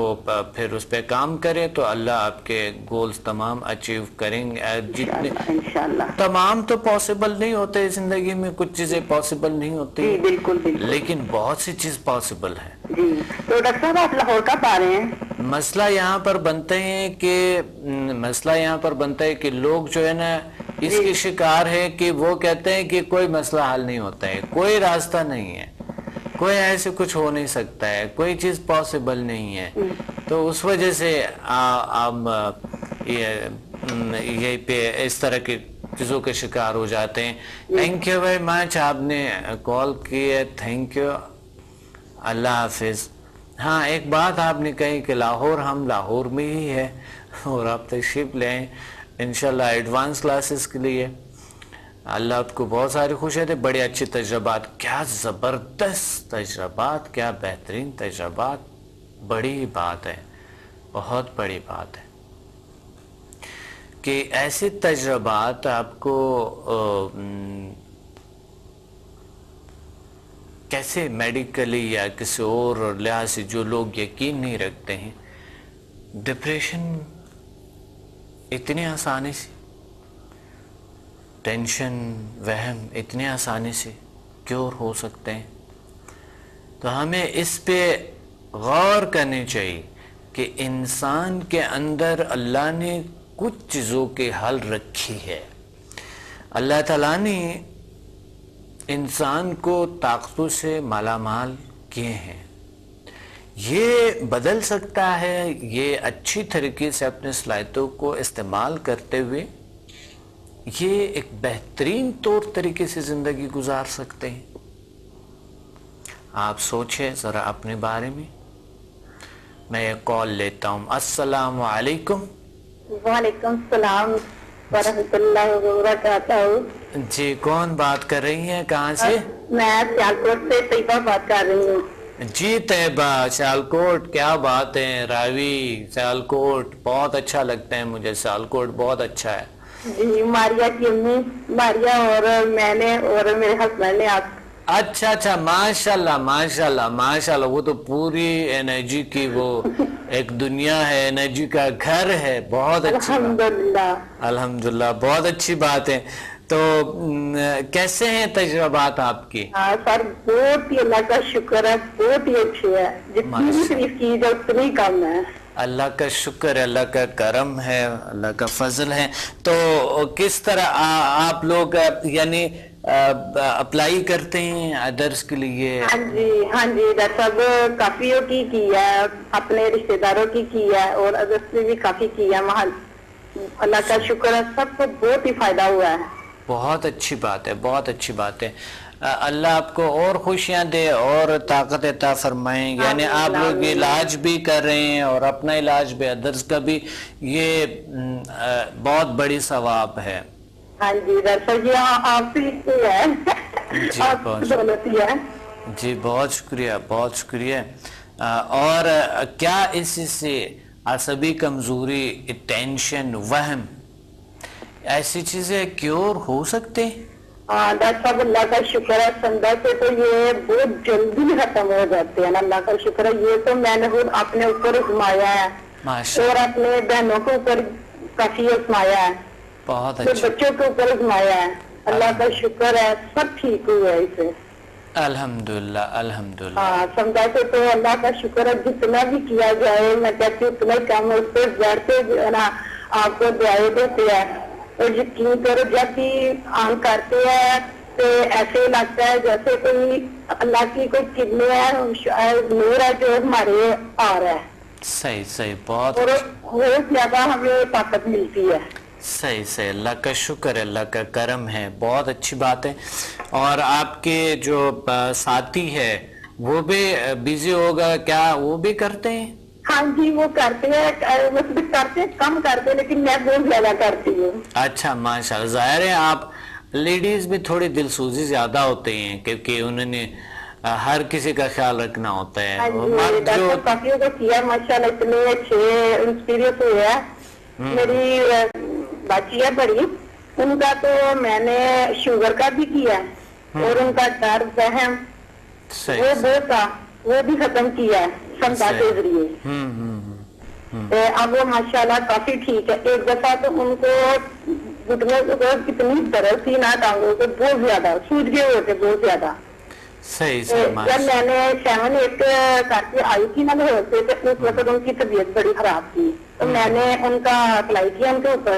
پھر اس پہ کام کریں تو اللہ آپ کے گولز تمام اچیو کریں گے۔ جتنے انشاءاللہ، تمام تو پاسبل نہیں ہوتے زندگی میں، کچھ چیزیں پاسبل نہیں ہوتی، جی بالکل بالکل، لیکن بہت سی چیز پاسبل ہے۔ جی تو ڈاکٹر صاحب آپ لاہور کب آ رہے ہیں؟ مسئلہ یہاں پر بنتے ہیں کہ لوگ جو ہے نا اس کی شکار ہے کہ وہ کہتے ہیں کہ کوئی مسئلہ حل نہیں ہوتا ہے, کوئی راستہ نہیں ہے, کوئی ایسے کچھ ہو نہیں سکتا ہے, کوئی چیز پاسبل نہیں ہے. تو اس وجہ سے ہم یہ پہ اس طرح کی چیزوں کے شکار ہو جاتے ہیں. تھینک یو ویری مچ, آپ نے کال کی ہے, تھینک یو, اللہ حافظ. ہاں ایک بات آپ نے کہی کہ لاہور, ہم لاہور میں ہی ہے اور آپ تشریف لیں انشاءاللہ ایڈوانس کلاسز کے لیے. اللہ آپ کو بہت ساری خوشیاں دے, بڑے اچھے تجربات, کیا زبردست تجربات, کیا بہترین تجربات. بڑی بات ہے, بہت بڑی بات ہے کہ ایسے تجربات آپ کو کیسے میڈیکلی یا کسی اور لحاظ سے جو لوگ یقین نہیں رکھتے ہیں, ڈپریشن اتنی آسانی سے, ٹینشن وہم اتنی آسانی سے کیور ہو سکتے ہیں. تو ہمیں اس پہ غور کرنی چاہیے کہ انسان کے اندر اللہ نے کچھ چیزوں کے حل رکھی ہے. اللہ تعالیٰ نے انسان کو طاقتوں سے مالا مال کیے ہیں, یہ بدل سکتا ہے, یہ اچھی طریقے سے اپنے صلاحیتوں کو استعمال کرتے ہوئے یہ ایک بہترین طور طریقے سے زندگی گزار سکتے ہیں. آپ سوچیں ذرا اپنے بارے میں. میں یہ کال لیتا ہوں. السلام علیکم. وعلیکم السلام ورحمۃ اللہ وبرکاتہ. جی کون بات کر رہی ہیں, کہاں سے؟ میں سیالکوٹ سے طیبہ بات کر رہی ہوں. جی طیبہ, سیالکوٹ, کیا بات ہے, راوی سیالکوٹ, بہت اچھا لگتا ہے مجھے, سیالکوٹ بہت اچھا ہے. جی ماریا کی امی, ماریا اور میں نے اور میرے ہسبینڈ نے آپ. اچھا اچھا, ماشاءاللہ ماشاءاللہ ماشاءاللہ. وہ تو پوری انرجی کی وہ ایک دنیا ہے, انرجی کا گھر ہے. بہت اچھی الحمدللہ. الحمدللہ, بہت اچھی بات ہے. تو کیسے ہیں تجربات آپ کی؟ ہاں سر, بہت ہی اللہ کا شکر ہے, بہت ہی اچھے ہے, جتنی بھی تعریف کی جائے اتنی کم ہے. اللہ کا شکر ہے, اللہ کا کرم ہے, اللہ کا فضل ہے. تو کس طرح آپ لوگ یعنی اپلائی کرتے ہیں ادرس کے لیے؟ ہاں جی ڈاکٹر صاحب, کافیوں کی ہے, اپنے رشتہ داروں کی ہے, اور ادرس میں بھی کافی کی ہے. اللہ کا شکر ہے, سب کو بہت ہی فائدہ ہوا ہے. بہت اچھی بات ہے, بہت اچھی بات ہے. اللہ آپ کو اور خوشیاں دے اور طاقت عطا فرمائیں. یعنی آپ لوگ علاج بھی کر رہے ہیں اور اپنا علاج بھی, ادرس کا بھی, یہ بہت بڑی ثواب ہے. ہاں جی ڈاکٹر جی, آپ سے ہے, آپ دولت ہی ہے. جی بہت شکریہ, بہت شکریہ. اور کیا اس سے عصبی کمزوری, ٹینشن, وہم, ایسی چیزیں کیور ہو سکتے ہیں؟ ہاں ڈاکٹر صاحب, اللہ کا شکر ہے, سمجھا سے تو یہ بہت جلدی ختم ہو جاتے ہیں. اللہ کا شکر ہے, یہ تو میں نے خود اپنے اوپر ازمایا ہے اور اپنے بہنوں کے اوپر کافی ازمایا ہے, بہت اچھا, بچوں کے اوپر ازمایا ہے. اللہ کا شکر ہے, سب ٹھیک ہوئے اسے. الحمدللہ الحمدللہ. ہاں سمجھا سے تو اللہ کا شکر ہے, جتنا بھی کیا جائے میں کہتی ہوں اتنا کم. اس پہ بیٹھتے جو ہے نا آپ کو دعائیں دیتے ہیں, اور یقین کرو جب بھی آن کرتے ہیں تو ایسے لگتا ہے جیسے کوئی اللہ کی کوئی کرنیں ہے, نور ہے جو ہمارے آ رہا ہے. صحیح صحیح, بہت بہت زیادہ ہمیں طاقت ملتی ہے. صحیح صحیح, اللہ کا شکر ہے, اللہ کا کرم ہے, بہت اچھی بات ہے. اور آپ کے جو ساتھی ہے وہ بھی بیزی ہوگا کیا, وہ بھی کرتے ہیں؟ ہاں جی وہ کرتے ہیں, کرتے کم کرتے, لیکن میں بہت زیادہ کرتی ہوں. اچھا ماشاءاللہ. ظاہر ہے آپ لیڈیز بھی تھوڑی دل سوزی زیادہ ہوتے ہیں کیونکہ انہوں نے ہر کسی کا خیال رکھنا ہوتا ہے. کافیوں کو کیا ماشاءاللہ, اتنے اچھے انسپیریئنس ہوئے ہیں. میری بچی ہے بڑی, ان کا تو میں نے شوگر کا بھی کیا اور ان کا درد وہم وہ بہت تھا, وہ بھی ختم کیا ہے سمتا کے ذریعے. اب وہ ماشاءاللہ کافی ٹھیک ہے. ایک دفعہ تو ان کو گھٹنوں کو کتنی درد تھی نا, ٹانگوں کو بہت زیادہ سوج گئے ہوئے تھے, بہت زیادہ. جب میں نے 7-8 کر کے آئی تھی نا لاہور سے, اس وقت ان کی طبیعت بڑی خراب تھی, تو میں نے ان کا اپلائی کیا ان کے اوپر,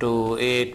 to 8